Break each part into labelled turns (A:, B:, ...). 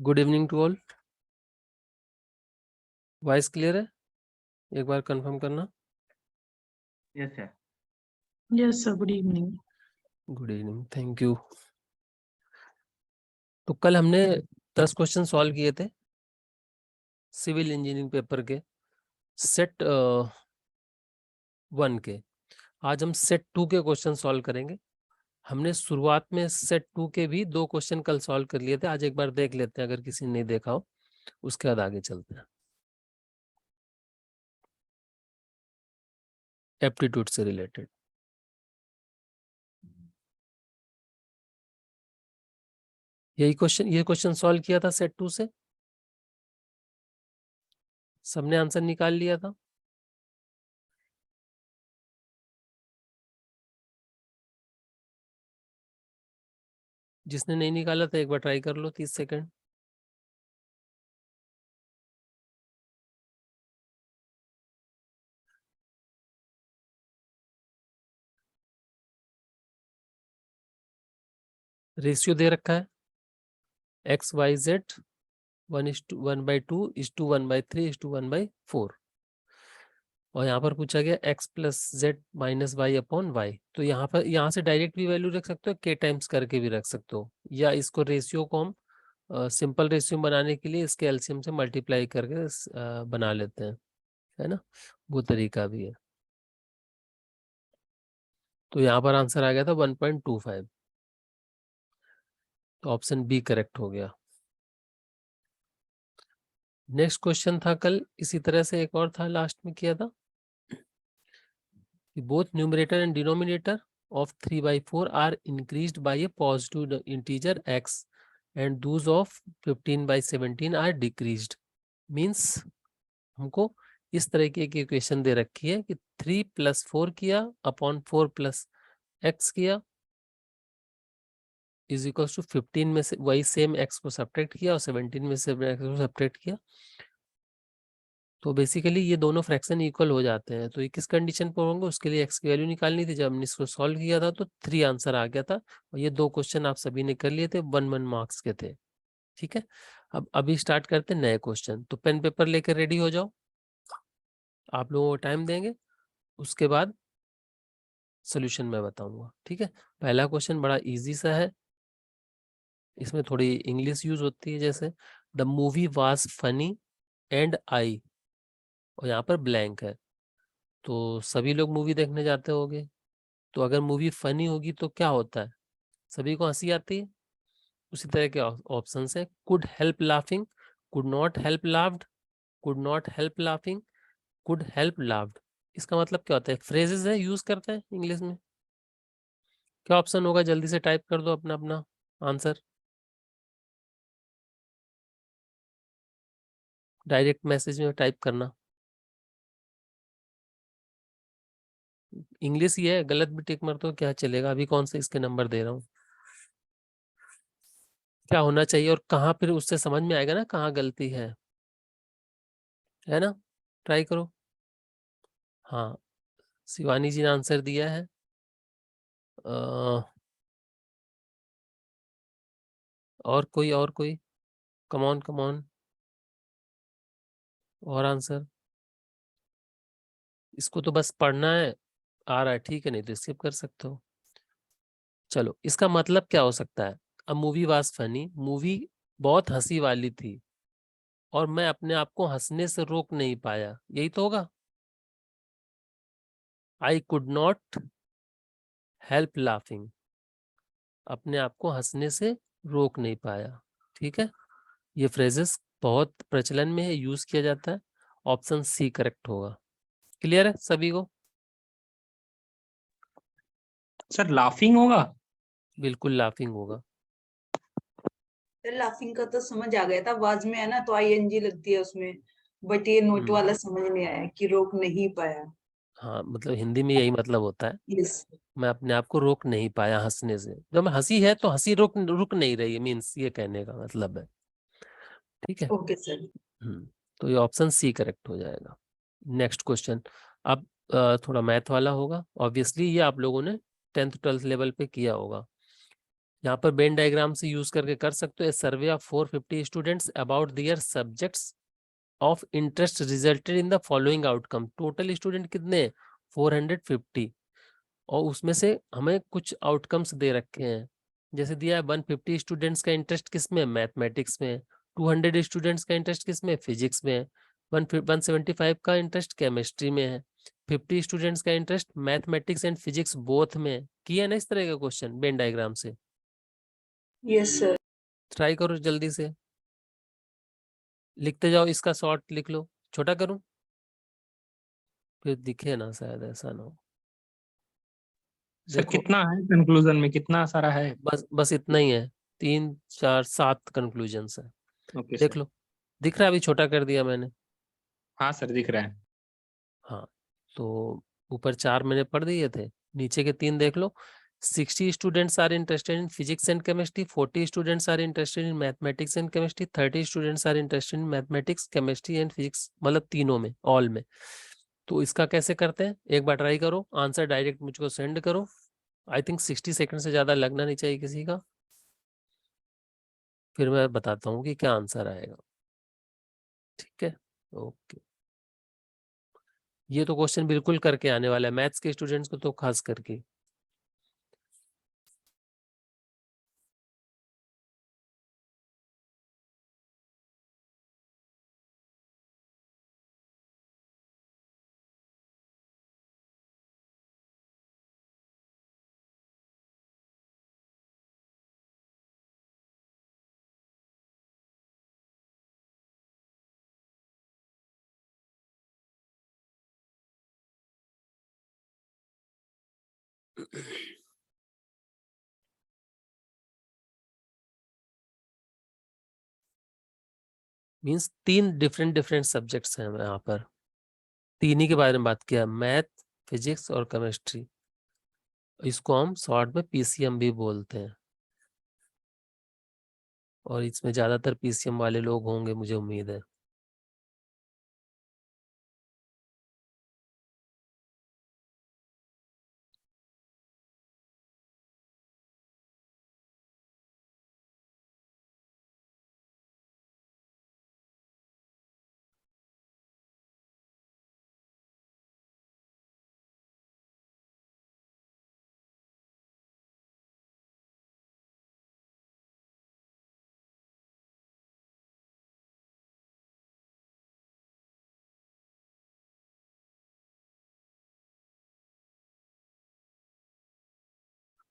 A: Good evening to all. Voice clear है? एक बार कंफर्म करना।
B: Yes sir.
C: Yes, sir. Good evening.
A: Good evening, thank you. तो कल हमने 10 क्वेश्चन सॉल्व किए थे सिविल इंजीनियरिंग पेपर के सेट 1 के। आज हम सेट 2 के क्वेश्चन सॉल्व करेंगे। हमने शुरुआत में सेट 2 के भी 2 क्वेश्चन कल सॉल्व कर लिए थे। आज एक बार देख लेते हैं, अगर किसी ने नहीं देखा हो। उसके बाद आगे चलते हैं। एप्टीट्यूड से रिलेटेड ये क्वेश्चन सॉल्व किया था सेट 2 से। सबने आंसर निकाल लिया था? जिसने नहीं निकाला था एक बार ट्राई कर लो, 30 सेकंड। रेशियो दे रखा है XYZ 1:1/2:1/3:1/4 और यहाँ पर पूछा गया x + z - y/y। तो यहाँ से डायरेक्ट भी वैल्यू रख सकते हो, k टाइम्स करके भी रख सकते हो, या इसको रेशियो को हम सिंपल रेशियो बनाने के लिए इसके एलसीएम से मल्टीप्लाई करके बना लेते हैं, है ना। वो तरीका भी है। तो यहाँ पर आंसर आ गया था 1.25। तो ऑप्शन बी करेक्ट हो गया। नेक्स्ट क्वेश्चन था कल इसी तरह से, एक और था लास्ट में किया था। Both numerator and denominator of 3/4 are increased by a positive integer x and those of 15/17 are decreased। Means हमको इस तरीके की इक्वेशन दे रखी है कि 3 + 4 किया अपॉन 4 + x किया इज इक्वल टू 15 में से वही सेम x को सब्ट्रैक्ट किया और 17 में से x को सब्ट्रैक्ट किया। तो बेसिकली ये दोनों फ्रैक्शन इक्वल हो जाते हैं। तो ये किस कंडीशन पर होंगे, उसके लिए x की वैल्यू निकालनी थी। जब हमने इसको सॉल्व किया था तो 3 आंसर आ गया था। और ये 2 क्वेश्चन आप सभी ने कर लिए थे, 1-1 मार्क्स के थे। ठीक है, अब अभी स्टार्ट करते हैं नए क्वेश्चन। तो पेन पेपर लेकर रेडी हो जाओ, आप लोगों को टाइम देंगे, उसके बाद सोल्यूशन मैं बताऊंगा। ठीक है, पहला क्वेश्चन बड़ा इजी सा है, इसमें थोड़ी इंग्लिश यूज होती है। जैसे the movie was funny and I, और यहाँ पर ब्लैंक है। तो सभी लोग मूवी देखने जाते होंगे, तो अगर मूवी फनी होगी तो क्या होता है, सभी को हंसी आती है। उसी तरह के ऑप्शन है, could help laughing, could not help laughed, could not help laughing, could help laughed. इसका मतलब क्या होता है, फ्रेजेस है, यूज करते हैं इंग्लिश में। क्या ऑप्शन होगा, जल्दी से टाइप कर दो अपना अपना आंसर, डायरेक्ट मैसेज में टाइप करना। इंग्लिश ही है, गलत भी टिक मार तो क्या चलेगा। अभी कौन से इसके नंबर दे रहा हूँ, क्या होना चाहिए और कहाँ, फिर उससे समझ में आएगा ना कहाँ गलती है ना। ट्राई करो। हाँ, शिवानी जी ने आंसर दिया है। और कोई कमॉन कमॉन, और आंसर। इसको तो बस पढ़ना है, आ रहा है ठीक है, नहीं तो स्किप कर सकते हो। चलो, इसका मतलब क्या हो सकता है, a movie was funny, movie बहुत हंसी वाली थी और मैं अपने आप को हंसने से रोक नहीं पाया, यही तो होगा। I could not help laughing, अपने आप को हंसने से रोक नहीं पाया। ठीक है, ये फ्रेजेस बहुत प्रचलन में है, यूज किया जाता है। ऑप्शन सी करेक्ट होगा। क्लियर है सभी को?
B: सर लाफिंग होगा?
A: बिल्कुल लाफिंग होगा।
D: लाफिंग का तो समझ आ गया था, आवाज में है ना तो आईएनजी लगती है उसमें, बट ये नोट वाला समझ नहीं आया कि रोक नहीं पाया।
A: हाँ, मतलब हिंदी में यही मतलब होता है,
D: यस,
A: मैं अपने आप को रोक नहीं पाया हंसने से। जब हंसी है तो हंसी रुक नहीं रही है, मीन्स ये कहने का मतलब है। ठीक है,
D: ओके सर।
A: तो ये ऑप्शन सी करेक्ट हो जाएगा। नेक्स्ट क्वेश्चन, अब थोड़ा मैथ वाला होगा। ऑब्वियसली ये आप लोगों ने 10th 12th लेवल पे किया होगा। यहाँ पर वेन डायग्राम से यूज करके कर सकते हो। Survey of 450 students about their subjects of interest resulted in the following outcome. Total student कितने हैं? 450, और उसमें से हमें कुछ आउटकम्स दे रखे हैं। जैसे दिया है 150 स्टूडेंट्स का इंटरेस्ट किस में? मैथमेटिक्स में। 200 स्टूडेंट्स का इंटरेस्ट किस में? फिजिक्स में। 175 का इंटरेस्ट केमिस्ट्री में है। 50 स्टूडेंट्स का interest mathematics and physics both में। किया ना इस तरह का क्वेश्चन वेन डायग्राम से?
D: Yes sir.
A: ट्राई करो जल्दी से, लिखते जाओ। इसका शॉर्ट लिख लो। छोटा करूं? फिर दिखे ना, शायद ऐसा ना हो।
B: सर
A: देखो
B: कितना है कंक्लूजन में, कितना सारा है?
A: बस इतना ही है। 3 4 7 कंक्लूजन है।
B: ओके
A: देख
B: सर।
A: लो, दिख रहा है? अभी छोटा कर दिया मैंने।
B: हाँ सर दिख रहा है।
A: हाँ, तो ऊपर 4 मैंने पढ़ दिए थे, नीचे के 3 देख लो। 60 students are interested in physics and chemistry, 40 students are interested in mathematics and chemistry, 30 students are interested in mathematics chemistry and physics, मतलब तीनों में, ऑल में। तो इसका कैसे करते हैं, एक बार ट्राई करो, आंसर डायरेक्ट मुझको सेंड करो। आई थिंक 60 सेकंड से ज्यादा लगना नहीं चाहिए किसी का, फिर मैं बताता हूँ कि क्या आंसर आएगा। ठीक है, ओके। ये तो क्वेश्चन बिल्कुल करके आने वाला है मैथ्स के स्टूडेंट्स को तो खास करके। मीन्स 3 डिफरेंट डिफरेंट सब्जेक्ट्स हैं यहाँ पर। 3 ही के बारे में बात किया, मैथ, फिजिक्स और केमिस्ट्री। इसको हम शॉर्ट में पीसीएम भी बोलते हैं, और इसमें ज्यादातर पीसीएम वाले लोग होंगे, मुझे उम्मीद है।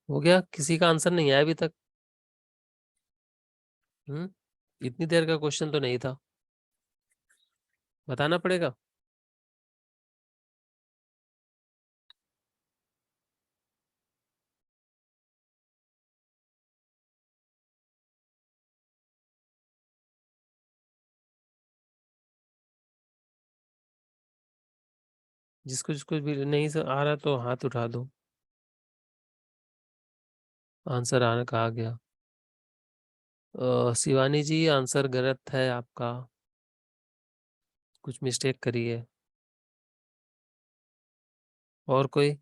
A: हो गया? किसी का आंसर नहीं आया अभी तक? इतनी देर का क्वेश्चन तो नहीं था, बताना पड़ेगा। जिसको जिसको भी नहीं आ रहा तो हाथ उठा दो। आंसर आने कहा गया। शिवानी जी, आंसर गलत है आपका, कुछ मिस्टेक करी है। और कोई?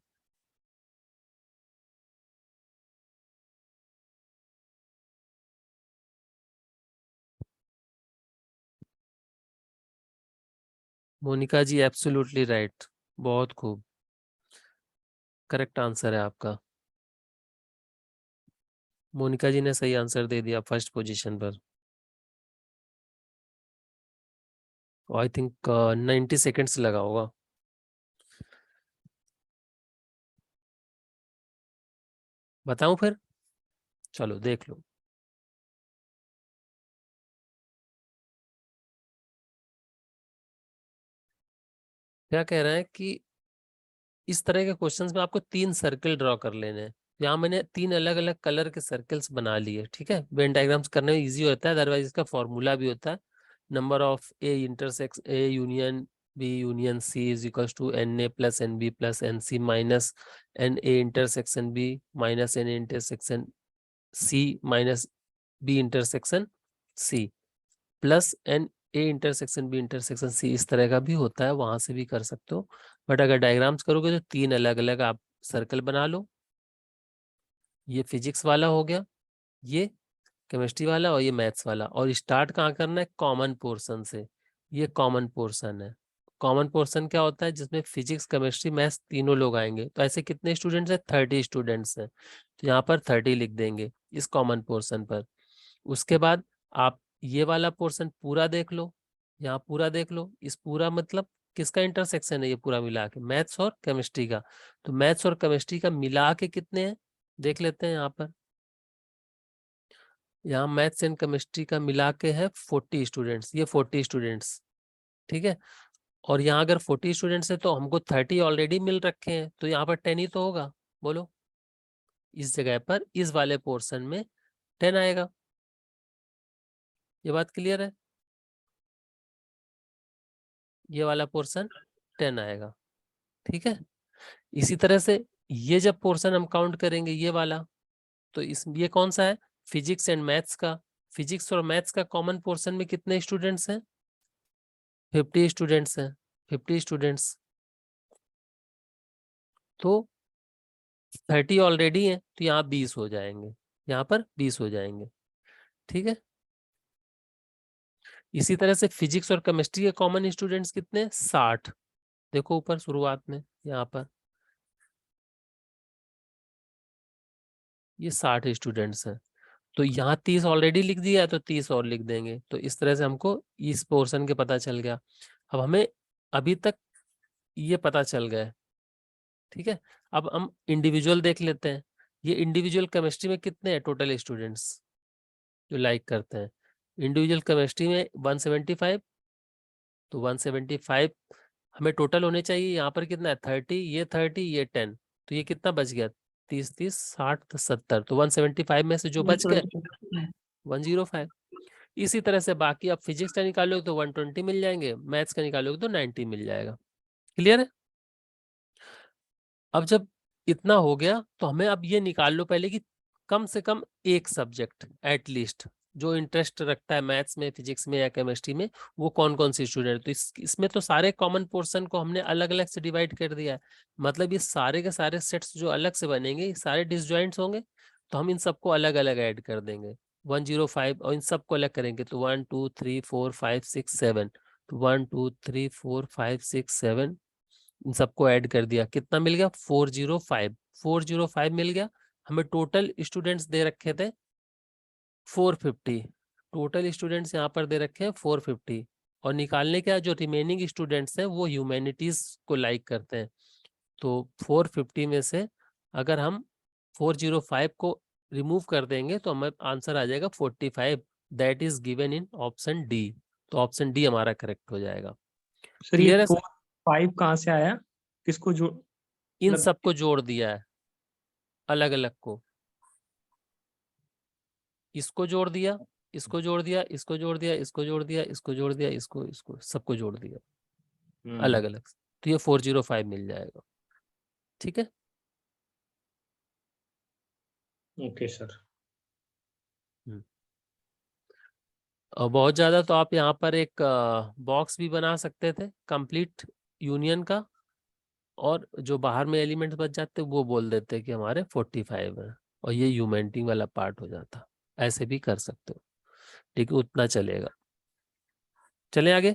A: मोनिका जी एब्सोल्युटली राइट, बहुत खूब, करेक्ट आंसर है आपका। मोनिका जी ने सही आंसर दे दिया फर्स्ट पोजीशन पर। आई थिंक 90 सेकेंड्स लगा होगा। बताऊं फिर? चलो देख लो। क्या कह रहा है कि इस तरह के क्वेश्चंस में आपको 3 सर्कल ड्रॉ कर लेने हैं। यहाँ मैंने 3 अलग अलग कलर के सर्कल्स बना लिए, ठीक है। वेन डायग्राम्स करने में इजी होता है, अदरवाइज इसका फॉर्मूला भी होता है। Number of A intersects A union B union C is equals to n A plus n B plus n C minus n A intersection B minus n A intersection C minus B intersection C plus n A intersection B intersection C. इस तरह का भी होता है, वहां से भी कर सकते हो। बट अगर डायग्राम्स करोगे तो 3 अलग अलग आप सर्कल बना लो। ये फिजिक्स वाला हो गया, ये केमिस्ट्री वाला और ये मैथ्स वाला, और स्टार्ट कहाँ करना है, कॉमन पोर्शन से। ये कॉमन पोर्शन है। कॉमन पोर्शन क्या होता है, जिसमें फिजिक्स केमिस्ट्री मैथ्स तीनों लोग आएंगे। तो ऐसे कितने स्टूडेंट्स हैं, 30 स्टूडेंट्स हैं। तो यहाँ पर 30 लिख देंगे इस कॉमन पोर्शन पर। उसके बाद आप ये वाला पोर्शन पूरा देख लो, यहाँ पूरा देख लो। इस पूरा मतलब किसका इंटरसेक्शन है, ये पूरा मिला के मैथ्स और केमिस्ट्री का। तो मैथ्स और केमिस्ट्री का मिला के कितने हैं देख लेते हैं। यहाँ पर यहाँ मैथ्स एंड केमिस्ट्री का मिला के है 40 स्टूडेंट्स, ये 40 स्टूडेंट्स, ठीक है। और यहाँ अगर 40 स्टूडेंट्स है तो हमको 30 ऑलरेडी मिल रखे हैं, तो यहाँ पर 10 ही तो होगा। बोलो, इस जगह पर इस वाले पोर्शन में 10 आएगा। ये बात क्लियर है, ये वाला पोर्शन 10 आएगा, ठीक है। इसी तरह से ये जब पोर्शन हम काउंट करेंगे ये वाला, तो इस ये कौन सा है, फिजिक्स एंड मैथ्स का। फिजिक्स और मैथ्स का कॉमन पोर्शन में कितने स्टूडेंट्स हैं, 50 स्टूडेंट्स हैं, 50 स्टूडेंट्स। तो 30 ऑलरेडी हैं, तो यहाँ 20 हो जाएंगे, यहाँ पर 20 हो जाएंगे, ठीक है। इसी तरह से फिजिक्स और केमिस्ट्री के कॉमन स्टूडेंट्स कितने, 60। देखो ऊपर शुरुआत में यहाँ पर ये 60 स्टूडेंट्स हैं। तो यहाँ 30 ऑलरेडी लिख दिया है, तो 30 और लिख देंगे। तो इस तरह से हमको इस पोर्शन के पता चल गया। अब हमें अभी तक ये पता चल गया है, ठीक है। अब हम इंडिविजुअल देख लेते हैं। ये इंडिविजुअल केमिस्ट्री में कितने हैं टोटल स्टूडेंट्स जो लाइक करते हैं। इंडिविजुअल केमिस्ट्री में 175, तो 175 हमें टोटल होने चाहिए। यहाँ पर कितना है, 30, ये 30, ये 10, तो ये कितना बच गया, 30 30 60 70। तो 175 में से जो बच गए 105। इसी तरह से बाकी आप फिजिक्स का निकालोगे तो 120 मिल जाएंगे, मैथ्स का निकालोगे तो 90 मिल जाएगा। क्लियर है। अब जब इतना हो गया तो हमें अब ये निकाल लो पहले कि कम से कम एक सब्जेक्ट एटलीस्ट जो इंटरेस्ट रखता है मैथ्स में, फिजिक्स में या केमिस्ट्री में, वो कौन कौन सी स्टूडेंट। तो इसमें तो सारे कॉमन पोर्शन को हमने अलग अलग से डिवाइड कर दिया है। मतलब ये सारे के सारे सेट्स जो अलग से बनेंगे, ये सारे डिसजॉइंट्स होंगे, तो हम इन सबको अलग अलग ऐड कर देंगे 105, और इन सबको अलग करेंगे तो 1 2 3 4 5 6 7, तो 1 2 3 4 5 6 7, इन सबको ऐड कर दिया, कितना मिल गया, 405। 405 मिल गया। हमें टोटल स्टूडेंट्स दे रखे थे 450, टोटल स्टूडेंट्स यहाँ पर दे रखे हैं 450। और निकालने के जो रिमेनिंग स्टूडेंट्स हैं वो ह्यूमैनिटीज को लाइक करते हैं। तो 450 में से अगर हम 405 को रिमूव कर देंगे तो हमें आंसर आ जाएगा 45, that is given in option D. तो ऑप्शन डी हमारा करेक्ट हो जाएगा।
B: सर ये
A: क्लियर है।
B: 4-5 कहाँ से आया, किसको जो
A: इन
B: मतलब
A: सबको जोड़ दिया है, अलग अलग को, इसको जोड़ दिया, इसको जोड़ दिया, इसको जोड़ दिया, इसको जोड़ दिया, इसको जोड़ दिया, इसको सबको जोड़ दिया अलग अलग। तो ये 405 मिल जाएगा, ठीक है।
B: Okay sir.
A: और बहुत ज्यादा तो आप यहाँ पर एक बॉक्स भी बना सकते थे कंप्लीट यूनियन का, और जो बाहर में एलिमेंट्स बच जाते वो बोल देते कि हमारे 45 है, और ये ह्यूमैनिटी वाला पार्ट हो जाता। ऐसे भी कर सकते हो, लेकिन उतना चलेगा। चले आगे।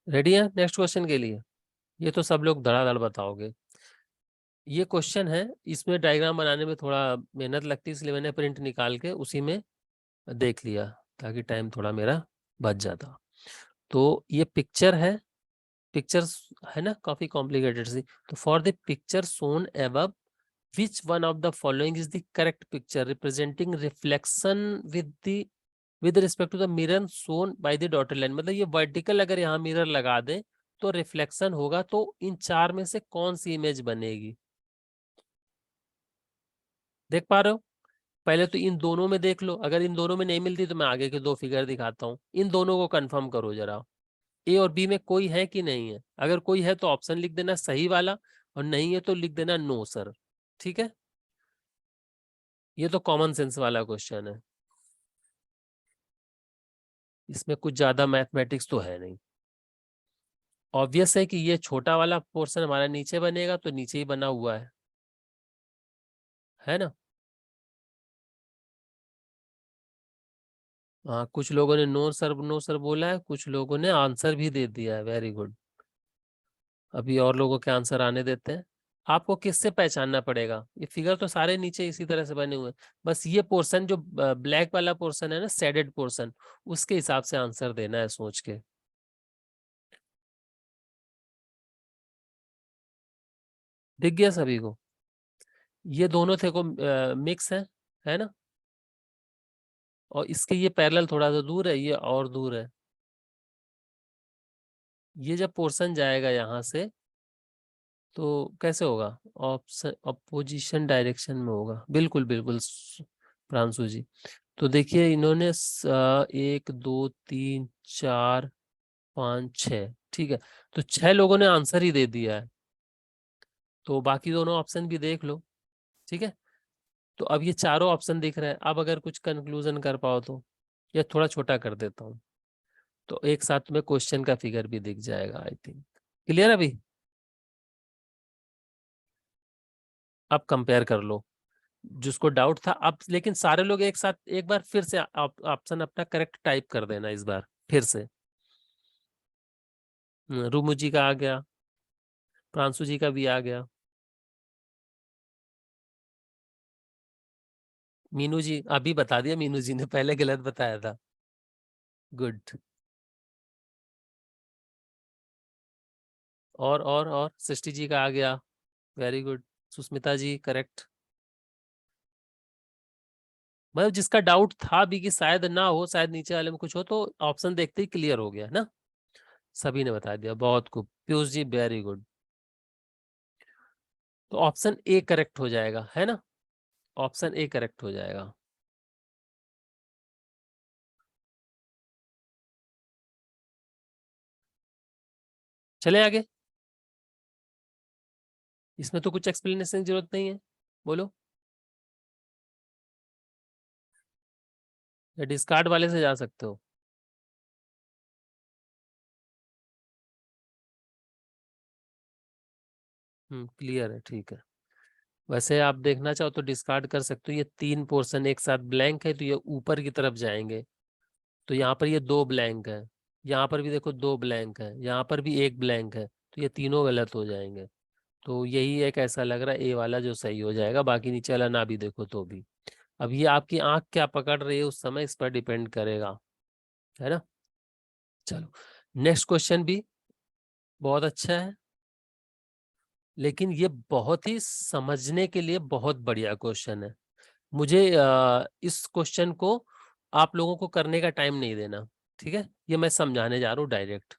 A: रेडी है नेक्स्ट क्वेश्चन के लिए। ये तो सब लोग धड़ाधड़ बताओगे। ये क्वेश्चन है, इसमें डायग्राम बनाने में थोड़ा मेहनत लगती है, इसलिए मैंने प्रिंट निकाल के उसी में देख लिया ताकि टाइम थोड़ा मेरा बच जाता। तो ये पिक्चर है, पिक्चर्स है ना काफी कॉम्प्लिकेटेड सी। तो for the picture shown above which one of the following is the correct picture representing reflection with respect to the mirror shown by the dotted line। मतलब ये वर्टिकल अगर यहाँ मिरर लगा दे तो रिफ्लेक्शन होगा, तो इन चार में से कौन सी इमेज बनेगी। देख पा रहे हो, पहले तो इन दोनों में देख लो, अगर इन दोनों में नहीं मिलती तो मैं आगे के दो फिगर दिखाता हूँ। इन दोनों को कंफर्म करो जरा, ए और बी में कोई है कि नहीं है। अगर कोई है तो ऑप्शन लिख देना सही वाला, और नहीं है तो लिख देना नो सर, ठीक है। ये तो कॉमन सेंस वाला क्वेश्चन है, इसमें कुछ ज्यादा मैथमेटिक्स तो है नहीं। ऑब्वियस है कि ये छोटा वाला पोर्शन हमारा नीचे बनेगा, तो नीचे ही बना हुआ है ना। हाँ, कुछ लोगों ने नो सर बोला है, कुछ लोगों ने आंसर भी दे दिया है। Very good. अभी और लोगों के आंसर आने देते हैं। आपको किससे पहचानना पड़ेगा? ये फिगर तो सारे नीचे इसी तरह से बने हुए हैं, बस ये पोर्शन जो ब्लैक वाला पोर्शन है ना, शेडेड पोर्शन, उसके हिसाब से आंसर देना है सोच के। दिख गया सभी को? ये दोनों थे को मिक्स है ना। और इसके ये पैरेलल थोड़ा सा दूर है, ये और दूर है। ये जब पोर्शन जाएगा यहाँ से तो कैसे होगा? ऑप्शन अपोजिशन डायरेक्शन में होगा। बिल्कुल बिल्कुल प्रांशु जी। तो देखिए इन्होंने 1 2 3 4 5 6, ठीक है, तो 6 लोगों ने आंसर ही दे दिया है, तो बाकी दोनों ऑप्शन भी देख लो। ठीक है, तो अब ये चारों ऑप्शन दिख रहे हैं। अब अगर कुछ कंक्लूजन कर पाओ तो, या थोड़ा छोटा कर देता हूँ, तो एक साथ में क्वेश्चन का फिगर भी दिख जाएगा। आई थिंक क्लियर अभी। अब कंपेयर कर लो, जिसको डाउट था। अब लेकिन सारे लोग एक साथ एक बार फिर से ऑप्शन अपना करेक्ट टाइप कर देना इस बार फिर से। रूमू जी का आ गया, प्रांशु जी का भी आ गया, मीनू जी अभी बता दिया, मीनू जी ने पहले गलत बताया था। गुड। और सृष्टि जी का आ गया। Very good. Sushmita ji correct. मतलब जिसका डाउट था भी कि शायद ना हो, शायद नीचे वाले में कुछ हो, तो ऑप्शन देखते ही क्लियर हो गया ना। सभी ने बता दिया, बहुत खूब। Piyush ji very good. तो ऑप्शन ए करेक्ट हो जाएगा, है ना। ऑप्शन ए करेक्ट हो जाएगा। चले आगे। इसमें तो कुछ एक्सप्लेनेशन की जरूरत नहीं है, बोलो। या डिस्कार्ड वाले से जा सकते हो। क्लियर है, ठीक है। वैसे आप देखना चाहो तो डिस्कार्ड कर सकते हो। ये 3 पोर्शन एक साथ ब्लैंक है, तो ये ऊपर की तरफ जाएंगे। तो यहाँ पर ये 2 ब्लैंक है, यहाँ पर भी देखो 2 ब्लैंक है, यहाँ पर भी 1 ब्लैंक है, तो ये तीनों गलत हो जाएंगे। तो यही एक ऐसा लग रहा है ए वाला जो सही हो जाएगा, बाकी नीचे वाला ना भी देखो तो भी। अब ये आपकी आंख क्या पकड़ रही है उस समय, इस पर डिपेंड करेगा, है ना। चलो नेक्स्ट क्वेश्चन भी बहुत अच्छा है, लेकिन ये बहुत ही समझने के लिए बहुत बढ़िया क्वेश्चन है। मुझे इस क्वेश्चन को आप लोगों को करने का टाइम नहीं देना, ठीक है। ये मैं समझाने जा रहा हूँ डायरेक्ट,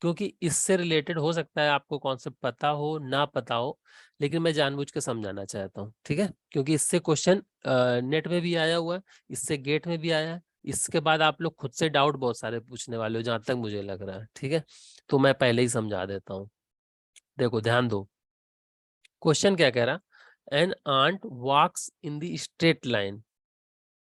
A: क्योंकि इससे रिलेटेड हो सकता है आपको कॉन्सेप्ट पता हो ना पता हो, लेकिन मैं जानबूझ के समझाना चाहता हूँ, ठीक है। क्योंकि इससे क्वेश्चन नेट में भी आया हुआ है, इससे गेट में भी आया है। इसके बाद आप लोग खुद से डाउट बहुत सारे पूछने वाले हो, जहां तक मुझे लग रहा है, ठीक है। तो मैं पहले ही समझा देता हूँ। देखो ध्यान दो, क्वेश्चन क्या कह रहा। An ant walks in the straight line.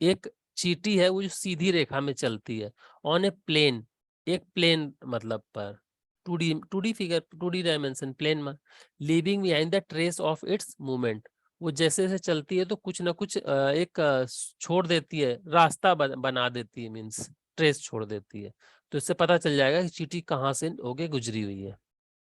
A: एक चींटी है वो जो सीधी रेखा में चलती है, ऑन ए प्लेन, एक प्लेन मतलब पर, 2D figure, 2D dimension plane में, leaving behind the trace of its movement. वो जैसे जैसे चलती है तो कुछ ना कुछ एक छोड़ देती है, रास्ता बना देती है, मीन्स ट्रेस छोड़ देती है। तो इससे पता चल जाएगा कि चींटी कहाँ से होके गुजरी हुई है,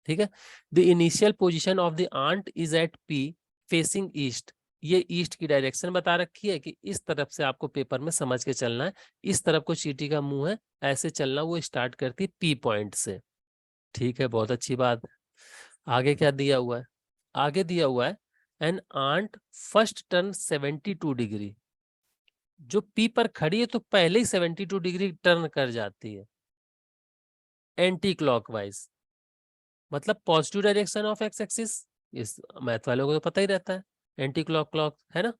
A: ठीक है। The initial position of the ant is at P facing east. ये ईस्ट की डायरेक्शन बता रखी है कि इस तरफ से आपको पेपर में समझ के चलना है। इस तरफ को चींटी का मुंह है, ऐसे चलना। वो स्टार्ट करती पी पॉइंट से, ठीक है, बहुत अच्छी बात है। आगे क्या दिया हुआ है? आगे दिया हुआ है an ant first turn 72 degree. जो पी पर खड़ी है तो पहले ही 72 डिग्री टर्न कर जाती है एंटी क्लॉकवाइज, मतलब positive direction of x axis. इस मैथ वालों को तो पता ही रहता है, एंटी क्लॉक क्लॉक, है ना।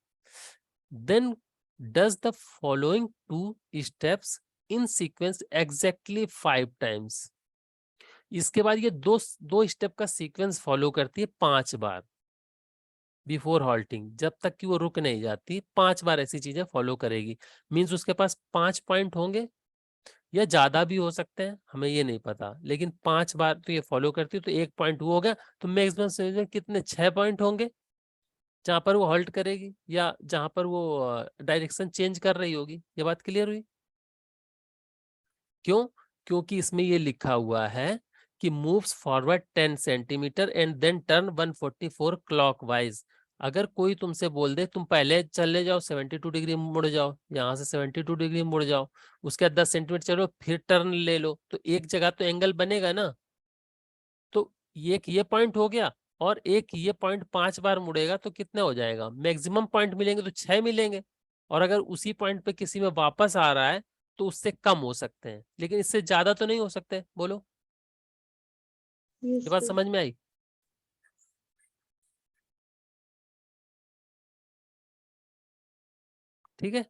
A: Then does the following 2 steps in sequence exactly 5 times. इसके बाद ये दो दो स्टेप का सीक्वेंस फॉलो करती है 5 बार बिफोर हॉल्टिंग, जब तक कि वो रुक नहीं जाती। 5 बार ऐसी चीजें फॉलो करेगी। मीन्स उसके पास 5 पॉइंट होंगे, या ज्यादा भी हो सकते हैं, हमें ये नहीं पता, लेकिन 5 बार तो ये फॉलो करती है, तो 1 पॉइंट वो हो गया। तो मैक्सिमम स्पीड में कितने 6 पॉइंट होंगे जहां पर वो हॉल्ट करेगी या जहां पर वो डायरेक्शन चेंज कर रही होगी। ये बात क्लियर हुई? क्यों? क्योंकि इसमें ये लिखा हुआ है कि moves forward 10 centimetre and then turn 144 clockwise. अगर कोई तुमसे बोल दे तुम पहले चले जाओ 72 डिग्री मुड़ जाओ, यहाँ से 72 डिग्री मुड़ जाओ, उसके बाद 10 सेंटीमीटर चलो फिर टर्न ले लो, तो एक जगह तो एंगल बनेगा ना। तो एक ये पॉइंट हो गया और एक ये पॉइंट 5 बार मुड़ेगा तो कितने हो जाएगा? मैक्सिमम पॉइंट मिलेंगे तो 6 मिलेंगे, और अगर उसी पॉइंट पे किसी में वापस आ रहा है तो उससे कम हो सकते हैं, लेकिन इससे ज्यादा तो नहीं हो सकते। बोलो, ये बात समझ में आई? ठीक है।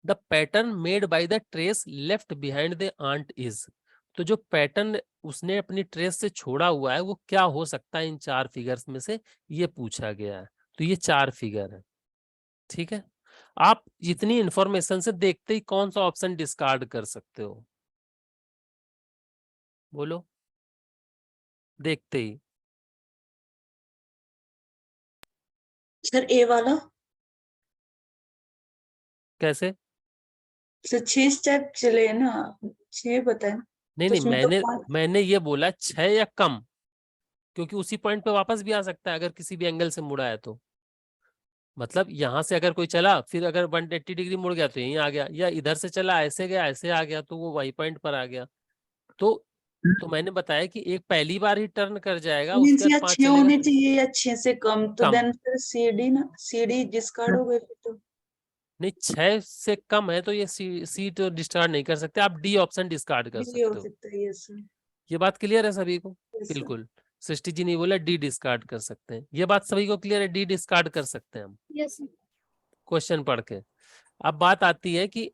A: The pattern made by the trace left behind the ant is. तो जो पैटर्न उसने अपनी ट्रेस से छोड़ा हुआ है वो क्या हो सकता है इन 4 फिगर्स में से, ये पूछा गया है। तो ये 4 फिगर है। ठीक है, आप जितनी इंफॉर्मेशन से देखते ही कौन सा ऑप्शन डिस्कार्ड कर सकते हो? बोलो, देखते ही।
D: सर ए वाला।
A: कैसे?
D: सर 6 स्टेप चले ना, 6 बताए।
A: नहीं
D: तो
A: नहीं,
D: उसमें तो 5।
A: मैंने ये बोला 6 या कम, क्योंकि उसी पॉइंट पे वापस भी आ सकता है अगर किसी भी एंगल से मुड़ा है तो। मतलब यहां से अगर कोई चला फिर अगर 180 डिग्री मुड़ गया तो यहीं आ गया, या इधर से चला ऐसे गया ऐसे आ गया तो वो वही पॉइंट पर आ गया। तो मैंने बताया कि एक पहली बार ही टर्न कर जाएगा,
D: मीन्स
A: उसके बाद
D: या
A: 5
D: 6
A: चलेगा
D: होने चाहिए या 6 से कम, तो
A: कम।
D: देन फिर सीडी ना, सीडी डिस्कार्ड हो गए फिर तो।
A: नहीं, 6 से कम है तो ये सी तो डिस्कार्ड नहीं कर सकते, आप डी ऑप्शन डिस्कार्ड कर
D: ये हो
A: सकते हो।
D: सकता है, यस सर।
A: ये बात क्लियर है सभी को?
D: Yes sir.
A: बिल्कुल। सृष्टि जी ने बोला डी डिस्कार्ड कर सकते हैं, ये बात सभी को क्लियर है? डी डिस्कार्ड कर सकते हैं हम
C: Yes.
A: क्वेश्चन पढ़ के। अब बात आती है कि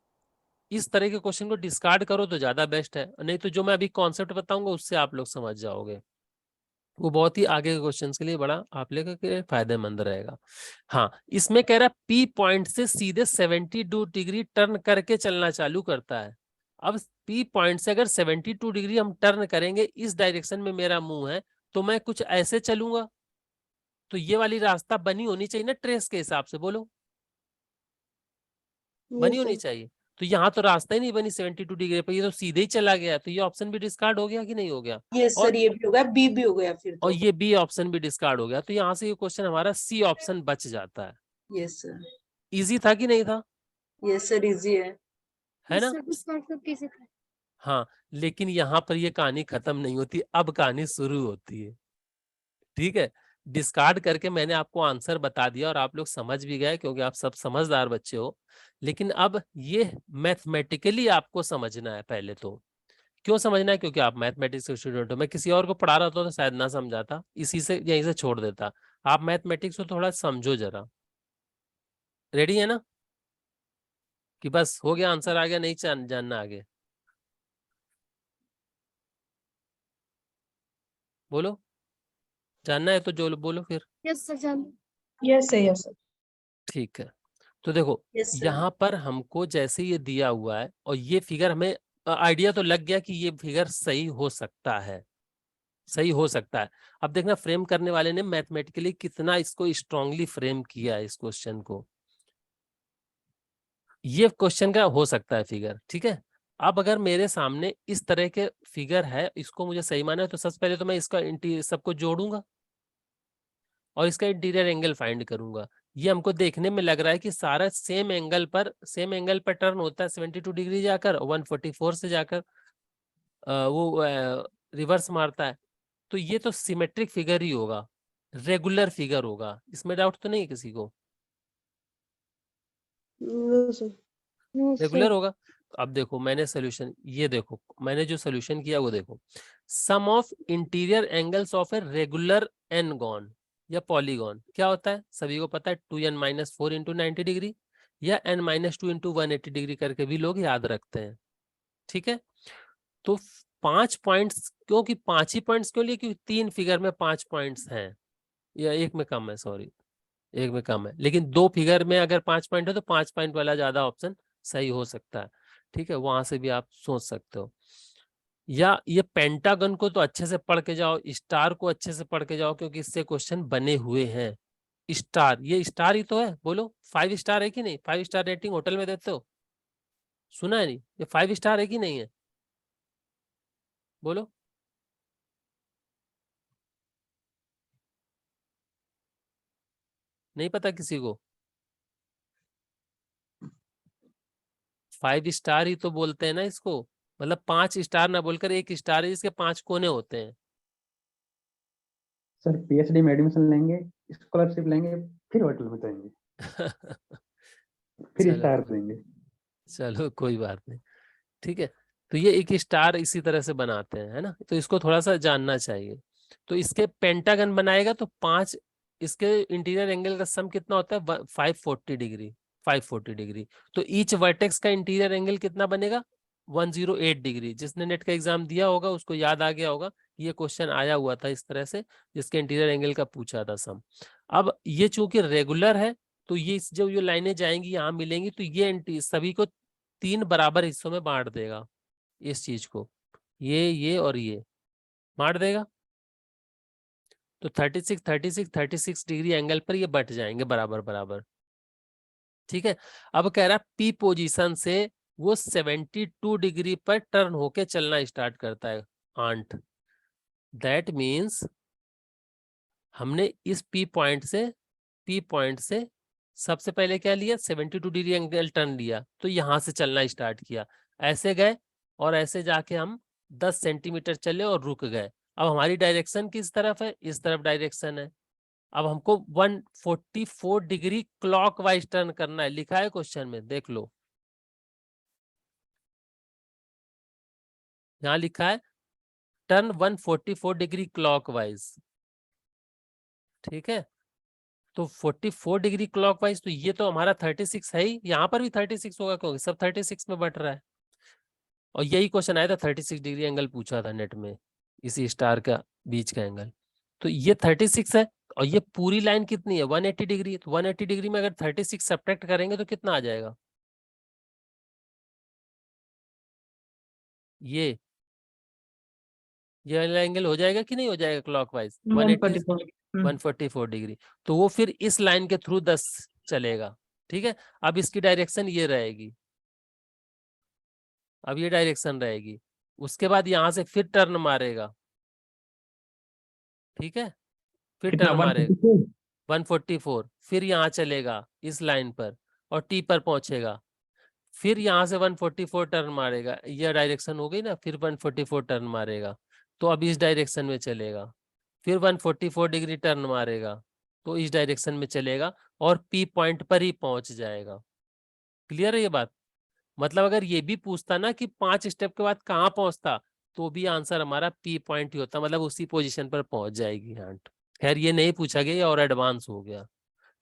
A: इस तरह के क्वेश्चन को डिस्कार्ड करो तो ज्यादा बेस्ट है, नहीं तो जो मैं अभी कॉन्सेप्ट बताऊंगा उससे आप लोग समझ जाओगे, वो बहुत ही आगे के क्वेश्चंस के लिए बड़ा आप लोगों के लिए फायदेमंद रहेगा। हाँ, इसमें कह रहा है पी पॉइंट से सीधे 72 डिग्री टर्न करके चलना चालू करता है। अब पी पॉइंट से अगर 72 डिग्री हम टर्न करेंगे, इस डायरेक्शन में मेरा मुंह है, तो मैं कुछ ऐसे चलूंगा, तो ये वाली रास्ता बनी होनी चाहिए ना ट्रेस के हिसाब से। बोलो, बनी होनी चाहिए। तो यहाँ तो रास्ता ही नहीं बनी 72 डिग्री पे, ये तो सीधे ही चला गया, तो ये ऑप्शन भी डिस्कार्ड हो गया कि नहीं हो गया?
D: यस सर,
A: और
D: ये भी हो गया, बी भी हो गया फिर
A: और
D: तो।
A: ये बी ऑप्शन भी डिस्कार्ड हो गया, तो यहाँ से ये क्वेश्चन हमारा सी ऑप्शन बच जाता है।
D: Yes sir.
A: इजी था कि नहीं था?
D: यस सर, इजी है
A: ना?
C: कैसे था?
A: हाँ, लेकिन यहाँ पर ये कहानी खत्म नहीं होती, अब कहानी शुरू होती है। ठीक है, डिस्कार्ड करके मैंने आपको आंसर बता दिया और आप लोग समझ भी गए क्योंकि आप सब समझदार बच्चे हो, लेकिन अब ये मैथमेटिकली आपको समझना है पहले तो। क्यों समझना है? क्योंकि आप मैथमेटिक्स के स्टूडेंट हो। मैं किसी और को पढ़ा रहा था तो शायद ना समझाता, इसी से यहीं से छोड़ देता। आप मैथमेटिक्स को थोड़ा समझो जरा। रेडी है ना? कि बस हो गया, आंसर आ गया, नहीं जानना आगे? बोलो, जानना है तो जो बोलो फिर।
C: Yes, sir. जान.
B: Yes sir, yes sir.
A: ठीक है, तो देखो
D: यस सर।
A: यहाँ पर हमको जैसे ये दिया हुआ है और ये फिगर, हमें आइडिया तो लग गया कि ये फिगर सही हो सकता है, सही हो सकता है। अब देखना फ्रेम करने वाले ने मैथमेटिकली कितना इसको स्ट्रांगली फ्रेम किया है इस क्वेश्चन को। ये क्वेश्चन का हो सकता है फिगर, ठीक है। अब अगर मेरे सामने इस तरह के फिगर है, इसको मुझे सही माना है, तो सबसे पहले तो मैं इसका सबको जोड़ूंगा और इसका इंटीरियर एंगल फाइंड करूंगा। ये हमको देखने में लग रहा है कि सारा सेम एंगल पर टर्न होता है 72 डिग्री जाकर, 144 से जाकर वो रिवर्स मारता है। तो ये तो सिमेट्रिक फिगर ही होगा, रेगुलर फिगर होगा, इसमें डाउट तो नहीं किसी को? रेगुलर होगा। तो अब देखो मैंने सोल्यूशन, ये देखो मैंने जो सोल्यूशन किया वो देखो, sum of interior angles of a regular n gon या पॉलीगॉन क्या होता है सभी को पता है, 2n-4 इंटू 90 डिग्री या n-2 इंटू 180 डिग्री करके भी लोग याद रखते हैं। ठीक है, तो 5 पॉइंट्स, क्योंकि 5 ही पॉइंट्स क्यों लिए? क्योंकि 3 फिगर में 5 पॉइंट्स हैं, या एक में कम है, सॉरी एक में कम है, लेकिन 2 फिगर में अगर 5 पॉइंट है तो 5 पॉइंट वाला ज्यादा ऑप्शन सही हो सकता है। ठीक है, वहां से भी आप सोच सकते हो। या ये पेंटागन को तो अच्छे से पढ़ के जाओ, स्टार को अच्छे से पढ़ के जाओ, क्योंकि इससे क्वेश्चन बने हुए हैं। स्टार, ये स्टार ही तो है, बोलो 5 स्टार है कि नहीं? 5 स्टार रेटिंग होटल में देते हो, सुना है नहीं? ये 5 स्टार है कि नहीं है, बोलो। नहीं पता किसी को? 5 स्टार ही तो बोलते हैं ना इसको, मतलब 5 स्टार ना बोलकर 1 स्टार है, इसके 5 कोने होते हैं।
E: सर पीएचडी में एडमिशन लेंगे, स्कॉलरशिप लेंगे, फिर होटल में जाएंगे, फिर
A: चलो
E: स्टार देंगे।
A: चलो कोई बात नहीं, ठीक है। तो ये 1 स्टार इसी तरह से बनाते हैं, है ना, तो इसको थोड़ा सा जानना चाहिए। तो इसके पेंटागन बनाएगा तो 5, इसके इंटीरियर एंगल का सम कितना होता है? 540 डिग्री, 540 डिग्री। तो ईच वर्टेक्स का इंटीरियर एंगल कितना बनेगा? 108 डिग्री। जिसने नेट का एग्जाम दिया होगा उसको याद आ गया होगा, ये क्वेश्चन आया हुआ था इस तरह से, जिसके इंटीरियर एंगल का पूछा था सम। अब ये चूंकि रेगुलर है, तो ये जो ये लाइनें जाएंगी यहाँ मिलेंगी, तो ये सभी को 3 बराबर हिस्सों में बांट देगा, इस चीज को, ये और ये बांट देगा। तो 36 डिग्री एंगल पर ये बट जाएंगे बराबर बराबर, ठीक है। अब कह रहा पी पोजीशन से वो 72 डिग्री पर टर्न होके चलना स्टार्ट करता है आंट। दैट मीन्स हमने इस पी पॉइंट से सबसे पहले क्या लिया? 72 डिग्री एंगल टर्न लिया, तो यहां से चलना स्टार्ट किया, ऐसे गए और ऐसे जाके हम 10 सेंटीमीटर चले और रुक गए। अब हमारी डायरेक्शन किस तरफ है? इस तरफ डायरेक्शन है। अब हमको 144 डिग्री क्लॉकवाइज टर्न करना है, लिखा है क्वेश्चन में, देख लो, यहां लिखा है टर्न 144 डिग्री क्लॉकवाइज, ठीक है। तो 44 डिग्री क्लॉकवाइज, तो ये तो हमारा 36 है ही, यहाँ पर भी 36 होगा क्योंकि सब 36 में बट रहा है। और यही क्वेश्चन आया था, 36 डिग्री एंगल पूछा था नेट में, इसी स्टार का बीच का एंगल। तो ये 36 है, और ये पूरी लाइन कितनी है? 180 डिग्री। तो 180 डिग्री में अगर 36 सब्ट्रैक्ट करेंगे तो कितना आ जाएगा? ये वाला एंगल हो जाएगा कि नहीं हो जाएगा क्लॉकवाइज?
C: 144.
A: 144 डिग्री। तो वो फिर इस लाइन के थ्रू 10 चलेगा, ठीक है। अब इसकी डायरेक्शन ये रहेगी, अब ये डायरेक्शन रहेगी। उसके बाद यहां से फिर टर्न मारेगा, ठीक है, फिर
B: कितना
A: टर्न मारेगा
B: 144?
A: 144, फिर यहाँ चलेगा इस लाइन पर और टी पर पहुंचेगा, फिर यहाँ से 144 टर्न मारेगा, यह डायरेक्शन हो गई ना, फिर 144 टर्न मारेगा, तो अब इस डायरेक्शन में चलेगा, फिर 144 डिग्री टर्न मारेगा, तो इस डायरेक्शन में चलेगा और पी पॉइंट पर ही पहुंच जाएगा। क्लियर है ये बात? मतलब अगर ये भी पूछता ना कि 5 स्टेप के बाद कहाँ पहुंचता, तो भी आंसर हमारा पी पॉइंट ही होता, मतलब उसी पोजीशन पर पहुंच जाएगी आंट। खैर ये नहीं पूछा गया, ये और एडवांस हो गया,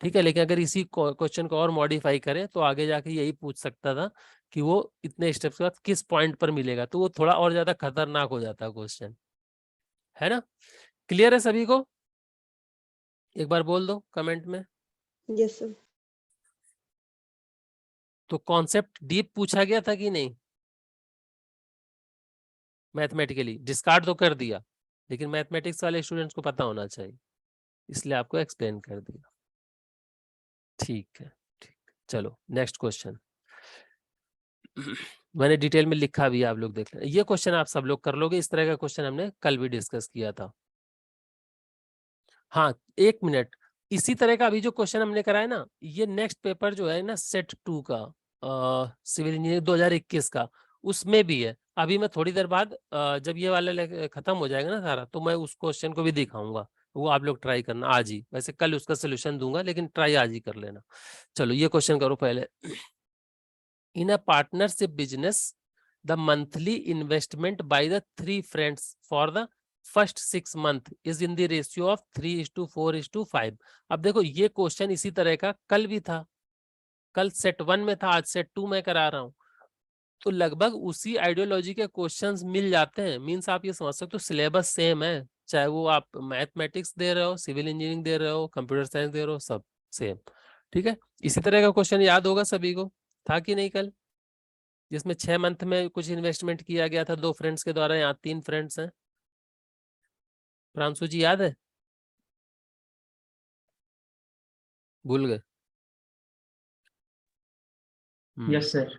A: ठीक है। लेकिन अगर इसी क्वेश्चन को और मॉडिफाई करें तो आगे जाके यही पूछ सकता था कि वो इतने स्टेप्स के बाद किस पॉइंट पर मिलेगा, तो वो थोड़ा और ज्यादा खतरनाक हो जाता क्वेश्चन, है ना। क्लियर है सभी को? एक बार बोल दो कमेंट में।
F: Yes sir.
A: तो कॉन्सेप्ट डीप पूछा गया था कि नहीं? मैथमेटिकली डिस्कार्ड तो कर दिया, लेकिन मैथमेटिक्स वाले स्टूडेंट्स को पता होना चाहिए, इसलिए आपको एक्सप्लेन कर दिया। ठीक है, चलो नेक्स्ट क्वेश्चन। मैंने डिटेल में लिखा भी है, आप लोग देख लें। ये क्वेश्चन आप सब लोग कर लोगे, इस तरह का क्वेश्चन हमने कल भी डिस्कस किया था। हाँ 1 मिनट, इसी तरह का अभी जो क्वेश्चन हमने कराया ना, ये नेक्स्ट पेपर जो है ना सेट 2 का, सिविल इंजीनियरिंग 2021 का, उसमें भी है। अभी मैं थोड़ी देर बाद जब ये वाला खत्म हो जाएगा ना सारा, तो मैं उस क्वेश्चन को भी दिखाऊंगा, वो आप लोग ट्राई करना आज ही। वैसे कल उसका सोल्यूशन दूंगा, लेकिन ट्राई आज ही कर लेना। चलो ये क्वेश्चन करो पहले। In a partnership business, the monthly investment by the 3 friends for the first 6 months is in the ratio of 3:4:5। अब देखो ये क्वेश्चन इसी तरह का कल भी था, कल सेट 1 में था, आज सेट 2 में करा रहा हूं, तो लगभग उसी आइडियोलॉजी के क्वेश्चंस मिल जाते हैं। मींस आप ये समझ सकते हो सिलेबस सेम है, चाहे वो आप मैथमेटिक्स दे रहे हो, सिविल इंजीनियरिंग दे रहे हो, कंप्यूटर साइंस दे रहे हो, सब सेम, ठीक है। इसी तरह का क्वेश्चन याद होगा सभी को, था कि नहीं कल? जिसमें 6 मंथ में कुछ इन्वेस्टमेंट किया गया था 2 फ्रेंड्स के द्वारा, यहाँ 3 फ्रेंड्स हैं। प्रांशु जी याद है? भूल गए?
B: Yes sir.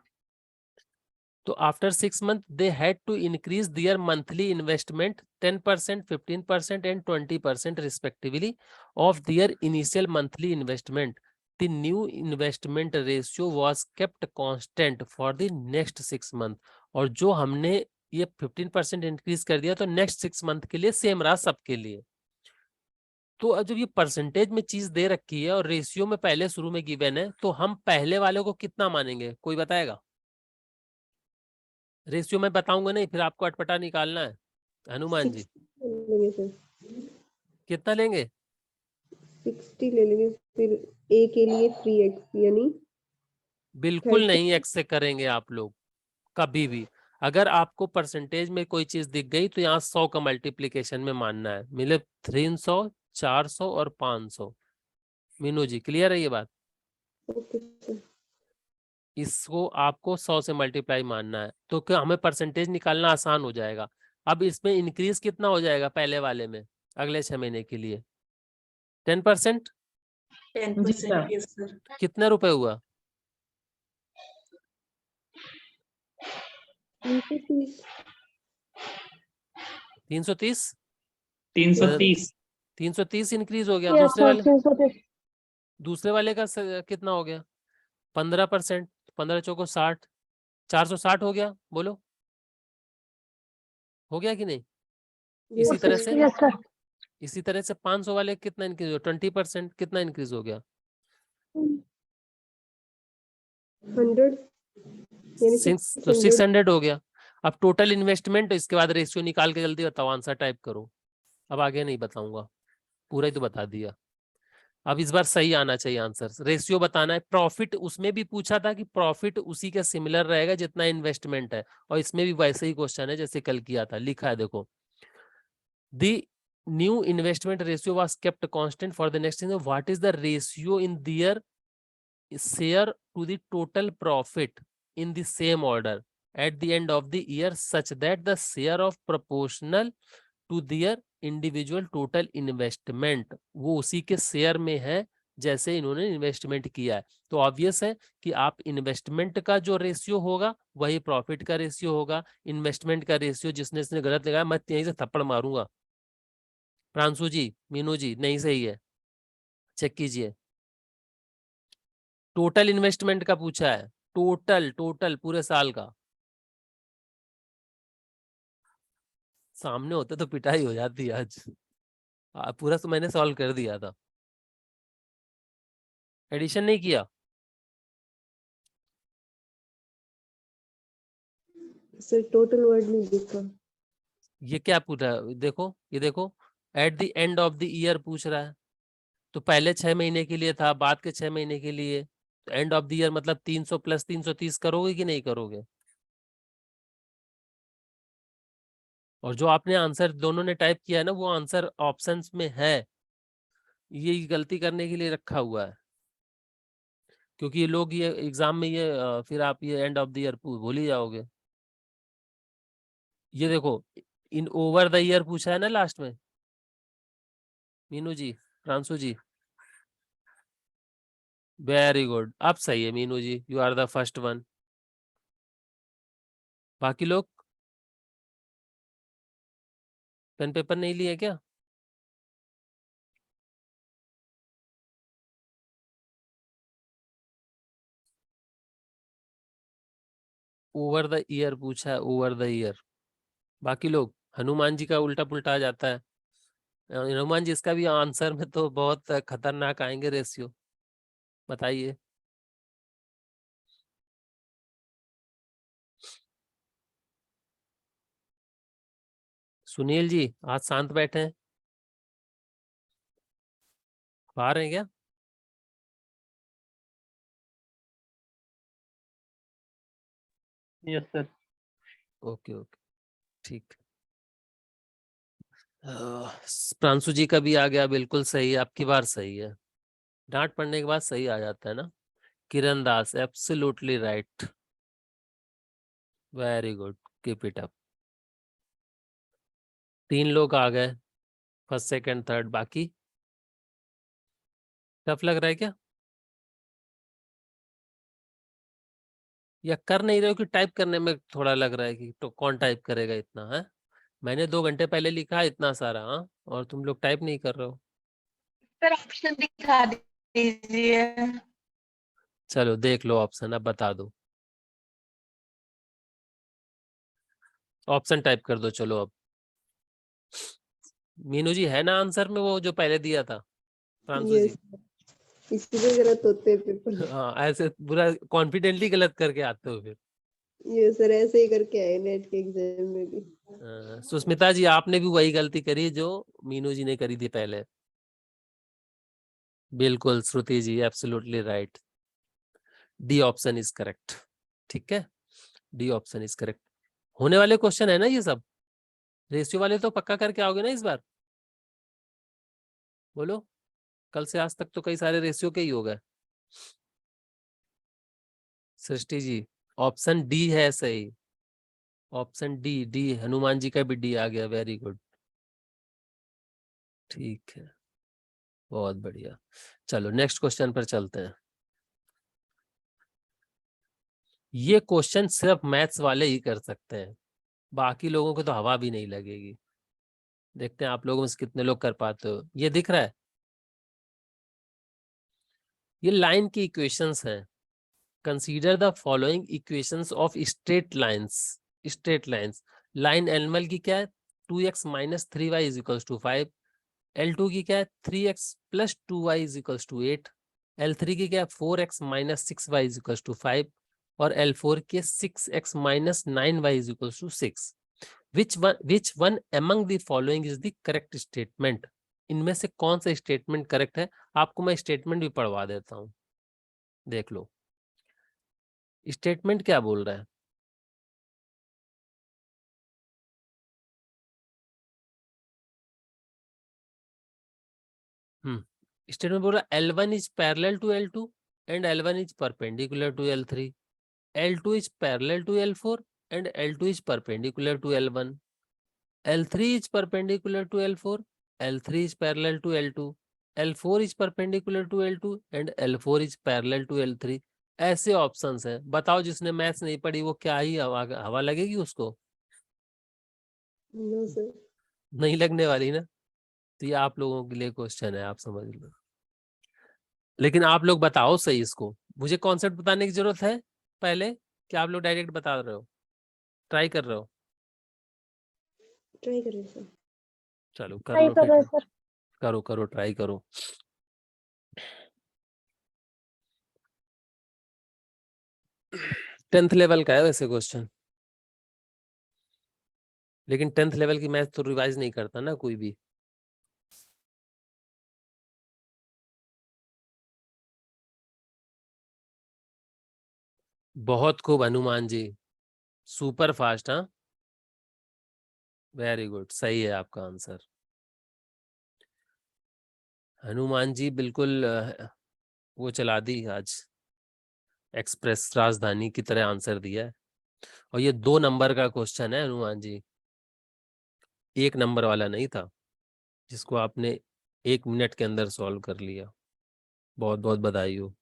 A: तो after 6 months they had to increase their monthly investment 10%, 15% and 20% respectively of their initial monthly investment. The new investment ratio was kept constant for the next 6 months. और जो हमने ये 15% इंक्रीज कर दिया तो नेक्स्ट 6 मंथ के लिए सेम रहा सबके लिए। तो अब जब ये परसेंटेज में चीज दे रखी है और रेशियो में पहले शुरू में गिवन है, तो हम पहले वाले को कितना मानेंगे? कोई बताएगा? रेशियो में बताऊंगा नहीं, फिर आपको अटपटा निकालना है। हनुमान जी
F: 60 लेंगे सर,
A: कितना लेंगे?
F: 60 ले लेंगे, फिर ए के लिए 3x यानी
A: बिल्कुल
F: 30।
A: नहीं एक्स से करेंगे आप लोग कभी भी। अगर आपको परसेंटेज में कोई चीज दिख गई तो यहाँ 100 का मल्टीप्लीकेशन में मानना है, मिले 300, 400 और 500। मीनू जी क्लियर है ये बात?
F: Okay sir.
A: इसको आपको 100 से मल्टीप्लाई मानना है, तो क्या हमें परसेंटेज निकालना आसान हो जाएगा। अब इसमें इंक्रीज कितना हो जाएगा पहले वाले में अगले 6 महीने के लिए? 10%।
D: 10%, यस सर।
A: कितने रुपए हुआ?
F: 330।
A: 330।
B: 330।
A: 330 इंक्रीज हो गया।
F: Yes sir, 330।
A: दूसरे वाले का कितना हो गया? 15%। 15 चौको 60, 460 हो गया। बोलो हो गया कि नहीं? इसी तरह से
F: यस सर।
A: इसी तरह से 500 वाले कितना इंक्रीज हो? 20%। कितना इंक्रीज हो गया?
F: 100 यानी
A: 600 हो गया। अब टोटल इन्वेस्टमेंट, इसके बाद रेशियो निकाल के जल्दी बताओ, आंसर टाइप करो। अब आगे नहीं बताऊंगा, पूरा ही तो बता दिया। अब इस बार सही आना चाहिए आंसर। रेशियो बताना है। प्रॉफिट उसमें भी पूछा था कि प्रॉफिट उसी के सिमिलर रहेगा जितना इन्वेस्टमेंट है, और इसमें भी वैसे ही क्वेश्चन है जैसे कल किया था। लिखा है देखो, the new investment ratio was kept constant for the next year. What is the ratio in their share to the total profit in the same order at the end of the year such that the share of proportional to their individual total investment वो उसी के share में है जैसे इन्होंने investment किया है। तो ऑब्वियस है कि आप इन्वेस्टमेंट का जो रेशियो होगा वही प्रॉफिट का रेशियो होगा। इन्वेस्टमेंट का रेशियो जिसने इसने गलत लगाया मैं यहीं से थप्पड़ मारूंगा। प्रांशु जी, मीनू जी, नहीं सही है, चेक कीजिए। टोटल इन्वेस्टमेंट का पूछा है, टोटल पूरे साल का। सामने होते तो पिटाई हो जाती आज। पूरा तो मैंने सॉल्व कर दिया था। एडिशन नहीं किया?
F: सर टोटल वर्ड नहीं दिखा।
A: ये क्या पूछ रहा है? देखो ये देखो, at the end of the year पूछ रहा है। तो पहले 6 महीने के लिए था, बाद के 6 महीने के लिए। तो एंड ऑफ द ईयर मतलब 300 + 330 करोगे कि नहीं करोगे? और जो आपने आंसर दोनों ने टाइप किया है ना, वो आंसर ऑप्शंस में है। ये गलती करने के लिए रखा हुआ है, क्योंकि ये लोग ये एग्जाम में ये फिर आप ये एंड ऑफ द ईयर भूल ही जाओगे। ये देखो, इन ओवर द ईयर पूछा है ना लास्ट में। मीनू जी, प्रांशु जी, वेरी गुड, अब सही है Meenu ji, you are the first one. बाकी लोग पेन पेपर नहीं लिए क्या? ओवर द ईयर पूछा है, ओवर द ईयर। बाकी लोग, हनुमान जी का उल्टा पुल्टा आ जाता है। हनुमान जी, इसका भी आंसर में तो बहुत खतरनाक आएंगे रेशियो, बताइए। सुनील जी आज शांत बैठे हैं, बाहर हैं क्या?
B: Yes sir.
A: ओके ओके, ठीक। प्रांशु जी का भी आ गया, बिल्कुल सही है, आपकी बार सही है। डांट पड़ने के बाद सही आ जाता है ना। Kiran Das, absolutely right. Very good, keep it up. 3 लोग आ गए, फर्स्ट सेकंड थर्ड, बाकी टफ लग रहा है क्या, या कर नहीं रहे हो कि टाइप करने में थोड़ा लग रहा है कि तो कौन टाइप करेगा इतना है? मैंने 2 घंटे पहले लिखा है इतना सारा, हाँ, और तुम लोग टाइप नहीं कर रहे हो।
C: सर ऑप्शन दिखा दीजिए।
A: चलो देख लो ऑप्शन, अब बता दो। ऑप्शन टाइप कर दो चलो अब। मीनू जी है ना आंसर में वो जो पहले दिया था फ्रांसू जी?
F: यस, इसलिए गलत होते हैं पेपर।
A: हाँ, ऐसे पूरा कॉन्फिडेंटली गलत करके आते हो फिर।
F: ये सर ऐसे ही करके आए नेट के एग्जाम में भी।
A: सुस्मिता जी आपने भी वही गलती करी जो मीनू जी ने करी थी पहले। बिल्कुल Shruti ji, absolutely right, D option is correct. ठीक है, डी ऑप्शन इज करेक्ट। होने वाले क्वेश्चन है ना ये सब, रेशियो वाले तो पक्का करके आओगे ना इस बार? बोलो, कल से आज तक तो कई सारे रेशियो के ही हो गए। सृष्टि जी ऑप्शन डी है सही, option D, D Hanuman ji का भी डी आ गया, वेरी गुड, ठीक है, बहुत बढ़िया। चलो नेक्स्ट क्वेश्चन पर चलते हैं। ये क्वेश्चन सिर्फ मैथ्स वाले ही कर सकते हैं, बाकी लोगों को तो हवा भी नहीं लगेगी। देखते हैं आप लोगों में से कितने लोग कर पाते हो। ये दिख रहा है, ये लाइन की इक्वेशंस हैं। Consider the following equations of straight lines. Straight lines, line animal की क्या है, 2x minus 3y is equals to 5। L2 की क्या है, 3x plus 2y is equals to 8। L3 की क्या है, 4x minus 6y is equals to 5। और L4 के 6x minus 9y is equals to 6। which one among the following is the correct statement? इनमें से कौन सा स्टेटमेंट करेक्ट है? आपको मैं स्टेटमेंट भी पढ़वा देता हूं, देख लो स्टेटमेंट क्या बोल रहा है। स्टेटमेंट बोल रहा है L1 is parallel to L2 and L1 is perpendicular to L3. L2 is parallel to L4 and L2 is perpendicular to L1. L3 is perpendicular to L4, L3 is parallel to L2, L4 is perpendicular to L2 and L4 is parallel to L3. ऐसे options हैं, बताओ जिसने maths नहीं पढ़ी वो क्या ही हवा लगेगी उसको?
F: No sir.
A: नहीं लगने वाली ना। तो ये आप लोगों के लिए क्वेश्चन है, आप समझ लो। लेकिन आप लोग बताओ सही इसको, मुझे कॉन्सेप्ट बताने की जरूरत है पहले कि आप लोग डायरेक्ट बता रहे हो, ट्राई कर रहे हो?
F: ट्राई करें सर।
A: चलो कर लो फिर, करो करो ट्राई करो। टेंथ लेवल का है वैसे क्वेश्चन, लेकिन टेंथ लेवल की मैथ तो रिवाइज नहीं करता ना कोई भी। बहुत खूब हनुमान जी, सुपर फास्ट, हाँ, वेरी गुड, सही है आपका आंसर। हनुमान जी बिल्कुल वो चला दी आज, एक्सप्रेस राजधानी की तरह आंसर दिया है। और ये 2 नंबर का क्वेश्चन है हनुमान जी, 1 नंबर वाला नहीं था जिसको आपने 1 मिनट के अंदर सॉल्व कर लिया। बहुत बहुत बधाई हो।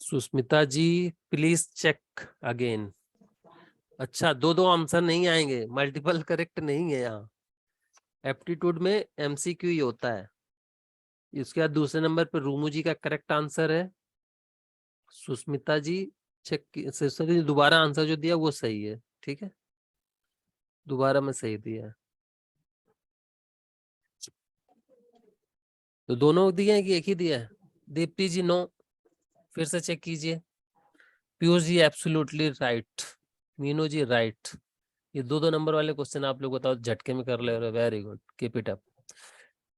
A: सुस्मिता जी प्लीज चेक अगेन। अच्छा, 2-2 आंसर नहीं आएंगे, मल्टीपल करेक्ट नहीं है यहाँ। एप्टीट्यूड में MCQ ही होता है। इसके बाद दूसरे नंबर पर रूमू जी का करेक्ट आंसर है। सुस्मिता जी सुस्मिता जी दोबारा आंसर जो दिया वो सही है, ठीक है, दोबारा में सही दिया है। तो दोनों दिए हैं कि एक ही दिया है? दीप्ति जी नो, फिर से चेक कीजिए। पीयूष जी एब्सोल्युटली राइट, मीनू जी राइट। ये 2-2 नंबर वाले क्वेश्चन आप लोग बताओ झटके में कर ले रहे हो, very good, keep it up.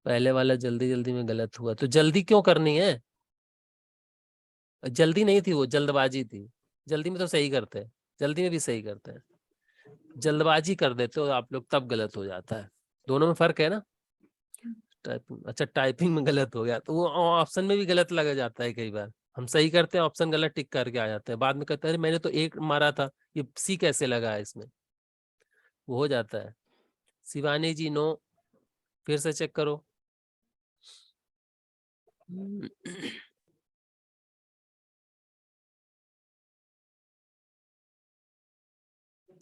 A: पहले वाला जल्दी जल्दी में गलत हुआ, तो जल्दी क्यों करनी है? जल्दी नहीं थी वो, जल्दबाजी थी। जल्दी में तो सही करते हैं, जल्दी में भी सही करते हैं। जल्दबाजी कर देते हो आप लोग, तब गलत हो जाता है। दोनों में फर्क है ना। टाइपिंग, अच्छा टाइपिंग में गलत हो गया तो वो ऑप्शन में भी गलत लगा जाता है। कई बार हम सही करते हैं, ऑप्शन गलत टिक करके आ जाते हैं, बाद में कहते हैं अरे मैंने तो एक मारा था, ये सी कैसे लगा है इसमें, वो हो जाता है। शिवानी जी नो, फिर से चेक करो।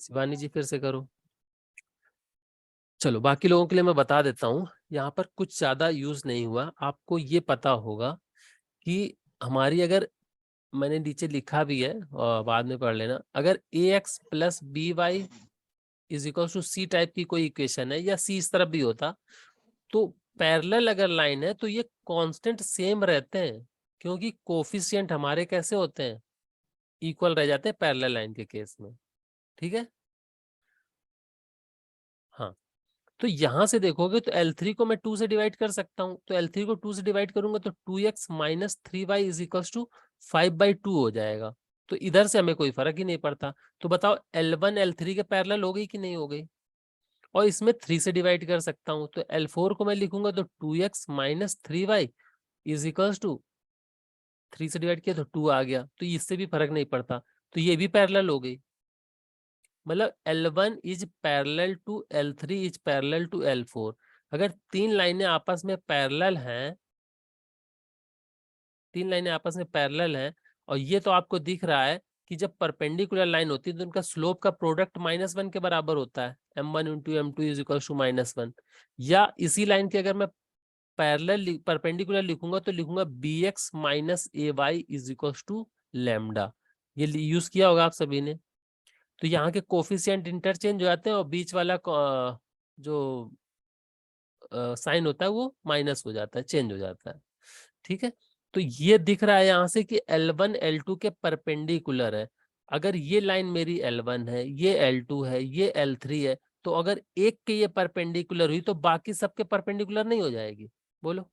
A: शिवानी जी फिर से करो। चलो बाकी लोगों के लिए मैं बता देता हूँ, यहाँ पर कुछ ज्यादा यूज नहीं हुआ। आपको ये पता होगा कि हमारी, अगर मैंने नीचे लिखा भी है और बाद में पढ़ लेना, अगर ax plus b y is equal to c type की कोई इक्वेशन है, या सी इस तरफ भी होता, तो पैरेलल अगर लाइन है तो ये कांस्टेंट सेम रहते हैं, क्योंकि कोफिशिएंट हमारे कैसे होते हैं, इक्वल रह जाते हैं पैरेलल लाइन के केस में। ठीक है, हाँ। तो यहां से देखोगे तो L3 को मैं 2 से डिवाइड कर सकता हूं, तो L3 को 2 से डिवाइड करूंगा तो 2x minus 3y is equal to 5/2 हो जाएगा। तो इधर से हमें कोई फर्क ही नहीं पड़ता। तो बताओ L1 L3 के पैरेलल हो गई कि नहीं हो गई। और इसमें 3 से डिवाइड कर सकता हूं, तो L4 को मैं लिखूंगा तो 2x minus 3y is equal to 3 से डिवाइड किया तो 2 आ गया, तो इससे भी फर्क नहीं पड़ता, तो ये भी पैरेलल हो गई। मतलब L1 is parallel to L3 is parallel to L4। अगर तीन लाइनें आपस में पैरेलल हैं, तीन लाइनें आपस में पैरेलल हैं, और ये तो आपको दिख रहा है कि जब परपेंडिकुलर लाइन होती है तो उनका स्लोप का प्रोडक्ट -1 के बराबर होता है, m1 into m2 is equal to -1। या इसी लाइन के अगर मैं पैरेलल परपेंडिकुलर लिखूंगा तो लिखूंगा bx minus ay is equal to lambda. ये यूज किया होगा आप सभी ने। तो यहाँ के कोफिशिएंट इंटरचेंज हो जाते हैं और बीच वाला जो साइन होता है वो माइनस हो जाता है, चेंज हो जाता है। ठीक है, तो ये दिख रहा है यहाँ से कि L1 L2 के परपेंडिकुलर है। अगर ये लाइन मेरी L1 है, ये L2 है, ये L3 है, तो अगर एक के ये परपेंडिकुलर हुई तो बाकी सबके परपेंडिकुलर नहीं हो जाएगी। बोलो,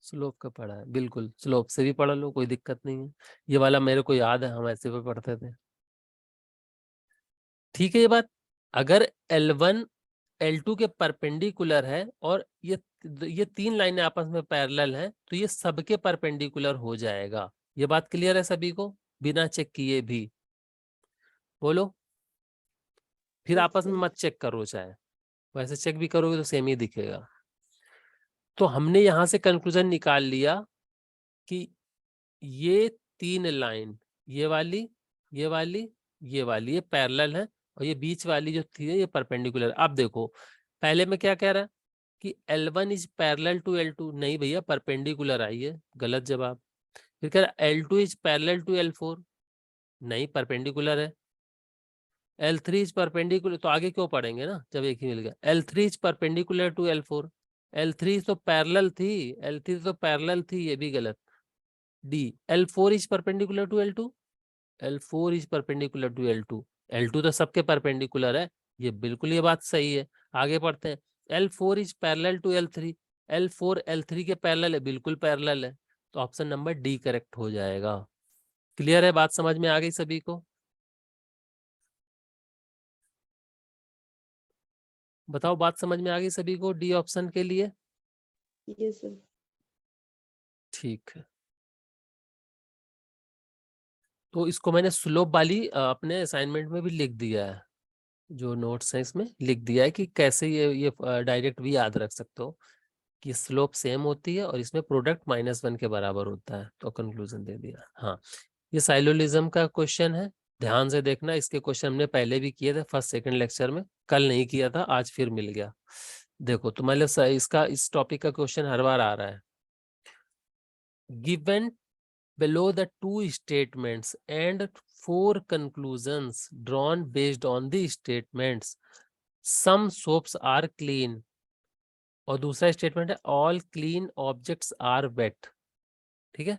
A: स्लोप का पढ़ा है, बिल्कुल स्लोप से भी पढ़ लो, कोई दिक्कत नहीं है। ये वाला मेरे को याद है, हम ऐसे भी पढ़ते थे। ठीक है, ये बात अगर L1 L2 के परपेंडिकुलर है और ये तीन लाइनें आपस में पैरेलल हैं, तो ये सबके परपेंडिकुलर हो जाएगा। ये बात क्लियर है सभी को, बिना चेक किए भी। बोलो, फिर आपस में मत चेक करो, चाहे वैसे चेक भी करोगे तो सेम ही दिखेगा। तो हमने यहां से कंक्लूजन निकाल लिया कि ये तीन लाइन, ये वाली, ये वाली, ये वाली, ये पैरेलल है, और ये बीच वाली जो थी ये परपेंडिकुलर। अब देखो, पहले में क्या कह रहा है कि L1 is parallel to L2, नहीं भैया परपेंडिकुलर आई है, गलत जवाब। फिर कह रहा L2 is parallel to L4, नहीं परपेंडिकुलर है। L3 इज परपेंडिकुलर, तो आगे क्यों पढ़ेंगे ना जब एक ही मिल गया। L3 is perpendicular to L4, L3 तो पैरेलल थी, L3 तो पैरेलल थी, ये भी गलत। D, L4 is perpendicular to L2, L4 is perpendicular to L2, L2 तो सबके परपेंडिकुलर है, ये बिल्कुल ये बात सही है। आगे पढ़ते हैं, L4 is parallel to L3, L4 L3 के पैरेलल है, बिल्कुल पैरेलल है, तो ऑप्शन नंबर डी करेक्ट हो जाएगा। क्लियर है, बात समझ में आ गई सभी को। बताओ, बात समझ में आ गई सभी को डी ऑप्शन के लिए।
F: Yes sir.
A: ठीक है, तो इसको मैंने स्लोप वाली अपने असाइनमेंट में भी लिख दिया है, जो नोट्स है इसमें लिख दिया है कि कैसे ये डायरेक्ट भी याद रख सकते हो कि स्लोप सेम होती है और इसमें प्रोडक्ट -1 के बराबर होता है, तो कंक्लूजन दे दिया। हाँ, ये साइलोलिज्म का क्वेश्चन है, ध्यान से देखना। इसके क्वेश्चन हमने पहले भी किए थे फर्स्ट सेकंड लेक्चर में, कल नहीं किया था, आज फिर मिल गया। देखो तो मतलब इसका इस टॉपिक का क्वेश्चन हर बार आ रहा है। Given below the two statements and 4 conclusions drawn based on the statements, some soaps are clean, और दूसरा स्टेटमेंट है all clean objects are wet। ठीक है,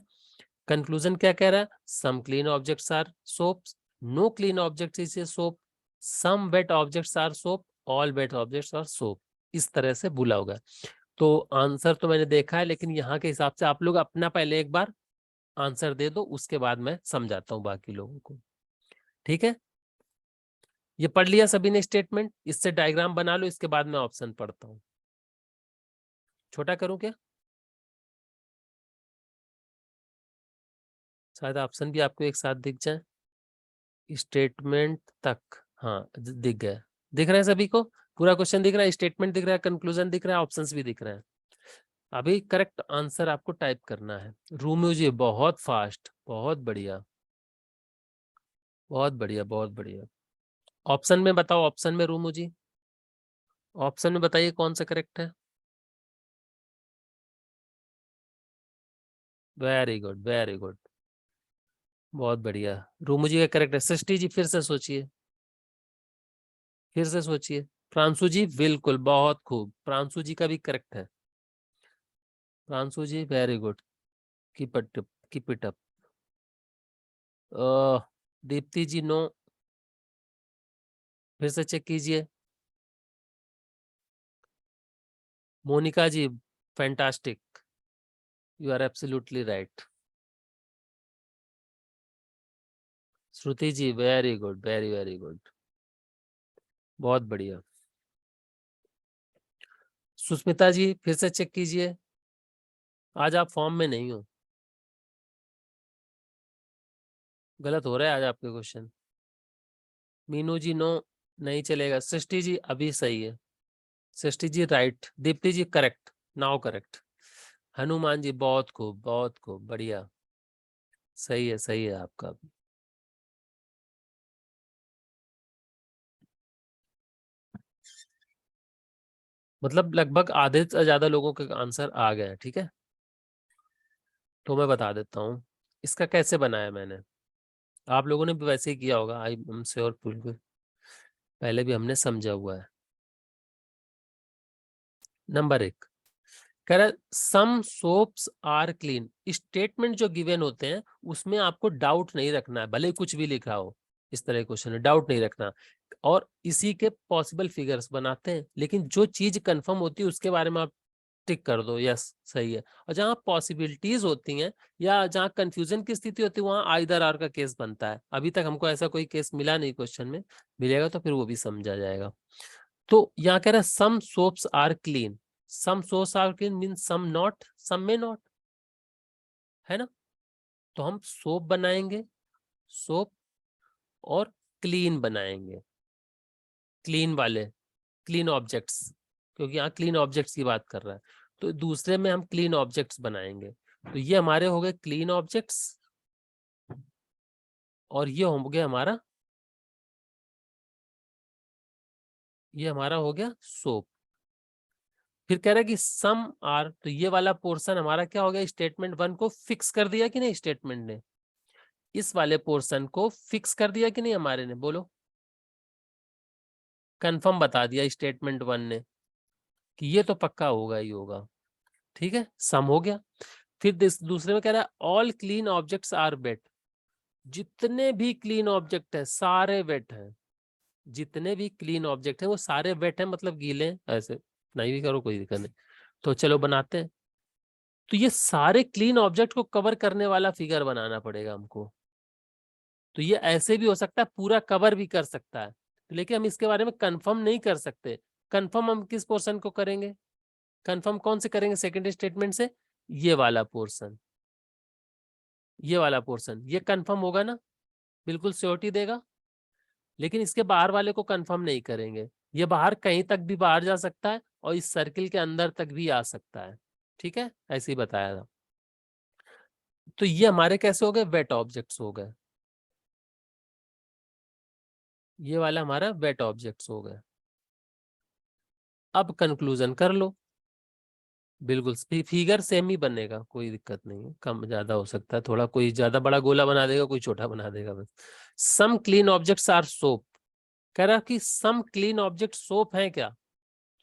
A: कंक्लूजन क्या कह रहा है, some clean objects are soaps, no clean objects is a soap, some wet objects are soap, all wet objects are soap। इस तरह से बोला होगा। तो आंसर तो मैंने देखा है, लेकिन यहाँ के हिसाब से आप लोग अपना पहले एक बार आंसर दे दो, उसके बाद मैं समझाता हूं बाकी लोगों को। ठीक है, ये पढ़ लिया सभी ने स्टेटमेंट? इससे डायग्राम बना लो, इसके बाद मैं ऑप्शन पढ़ता हूँ। छोटा करूं क्या? शायद ऑप्शन भी आपको एक साथ दिख जाए। स्टेटमेंट तक, हाँ दिख गया। दिख रहा है सभी को? पूरा क्वेश्चन दिख रहा है, स्टेटमेंट दिख रहा है, कंक्लूजन दिख रहा है, ऑप्शंस भी दिख रहे हैं। अभी करेक्ट आंसर आपको टाइप करना है। रूमू जी बहुत फास्ट, बहुत बढ़िया, बहुत बढ़िया, बहुत बढ़िया। ऑप्शन में बताओ, ऑप्शन में रूमू जी, ऑप्शन में बताइए कौन सा करेक्ट है। वेरी गुड, वेरी गुड, बहुत बढ़िया। रूमू जी का करेक्ट है। सृष्टि जी फिर से सोचिए, फिर से सोचिए। प्रांशु जी बिल्कुल, बहुत खूब, प्रांशु जी का भी करेक्ट है। Pranshu ji very good, keep it up, keep it up. Deepti ji no, फिर से चेक कीजिए। Monika ji fantastic, you are absolutely right. Shruti ji very good, very very good, बहुत बढ़िया। सुस्मिता जी फिर से चेक कीजिए, आज आप फॉर्म में नहीं हो, गलत हो रहा है आज आपके क्वेश्चन। मीनू जी नो, नहीं चलेगा। सृष्टि जी अभी सही है, सृष्टि जी राइट। दीप्ति जी correct, now correct. Hanuman ji बहुत खूब, बहुत खूब, बढ़िया, सही है, सही है आपका। मतलब लगभग आधे से ज्यादा लोगों के आंसर आ गए हैं, ठीक है। तो मैं बता देता हूँ इसका कैसे बनाया मैंने। आप लोगों ने भी वैसे ही किया होगा, आई एम श्योर, बिल्कुल पहले भी हमने समझा हुआ है। नंबर 1 कह रहा है some soaps are clean. Statement जो गिवन होते हैं उसमें आपको डाउट नहीं रखना है, भले कुछ भी लिखा हो। इस तरह क्वेश्चन है, डाउट नहीं रखना। और इसी के पॉसिबल फिगर्स बनाते हैं, लेकिन जो चीज कंफर्म होती है उसके बारे में आप टिक कर दो, यस सही है। और जहां पॉसिबिलिटीज होती हैं या जहां कंफ्यूजन की स्थिति होती है वहां आइदर आर का केस बनता है। अभी तक हमको ऐसा कोई केस मिला नहीं क्वेश्चन में, मिलेगा तो फिर वो भी समझा जाएगा। तो यहाँ कह रहा है some soaps are clean, some soaps are clean mean some not, some में नॉट, है ना। तो हम सोप बनाएंगे, सोप और क्लीन बनाएंगे, क्लीन वाले, क्लीन ऑब्जेक्ट्स, क्योंकि यहाँ क्लीन ऑब्जेक्ट्स की बात कर रहा है। तो दूसरे में हम क्लीन ऑब्जेक्ट्स बनाएंगे। तो ये हमारे हो गए क्लीन ऑब्जेक्ट्स, और ये हो गया हमारा, ये हमारा हो गया सोप। फिर कह रहा है कि सम आर, तो ये वाला पोर्शन हमारा क्या हो गया, स्टेटमेंट 1 को फिक्स कर दिया कि नहीं स्टेटमेंट ने, इस वाले पोर्शन को फिक्स कर दिया कि नहीं हमारे ने, बोलो। कंफर्म बता दिया स्टेटमेंट 1 ने कि ये तो पक्का होगा ही होगा, ठीक है, सम हो गया। फिर दूसरे में कह रहा है all clean objects are wet. जितने भी क्लीन ऑब्जेक्ट है सारे वेट हैं, जितने भी क्लीन ऑब्जेक्ट है वो सारे वेट हैं, मतलब गीले हैं। ऐसे नहीं भी करो कोई दिक्कत नहीं। तो चलो बनाते हैं। तो ये सारे क्लीन ऑब्जेक्ट को कवर करने वाला फिगर बनाना पड़ेगा हमको। तो ये ऐसे भी हो सकता है, पूरा कवर भी कर सकता है, लेकिन हम इसके बारे में कंफर्म नहीं कर सकते। कंफर्म हम किस पोर्शन को करेंगे, कंफर्म कौन से करेंगे सेकंड स्टेटमेंट से, ये वाला पोर्शन, ये वाला पोर्शन, ये कंफर्म होगा ना, बिल्कुल श्योरिटी देगा। लेकिन इसके बाहर वाले को कंफर्म नहीं करेंगे, ये बाहर कहीं तक भी बाहर जा सकता है और इस सर्किल के अंदर तक भी आ सकता है, ठीक है, ऐसे ही बताया था। तो ये हमारे कैसे हो गए, वेट ऑब्जेक्ट्स हो गए, ये वाला हमारा वेट ऑब्जेक्ट्स हो गए। अब कंक्लूजन कर लो, बिल्कुल फिगर सेम ही बनेगा, कोई दिक्कत नहीं है, कम ज्यादा हो सकता है थोड़ा, कोई ज्यादा बड़ा गोला बना देगा, कोई छोटा बना देगा बस। सम क्लीन ऑब्जेक्ट्स आर सोप, कह रहा कि सम क्लीन ऑब्जेक्ट सोप है क्या।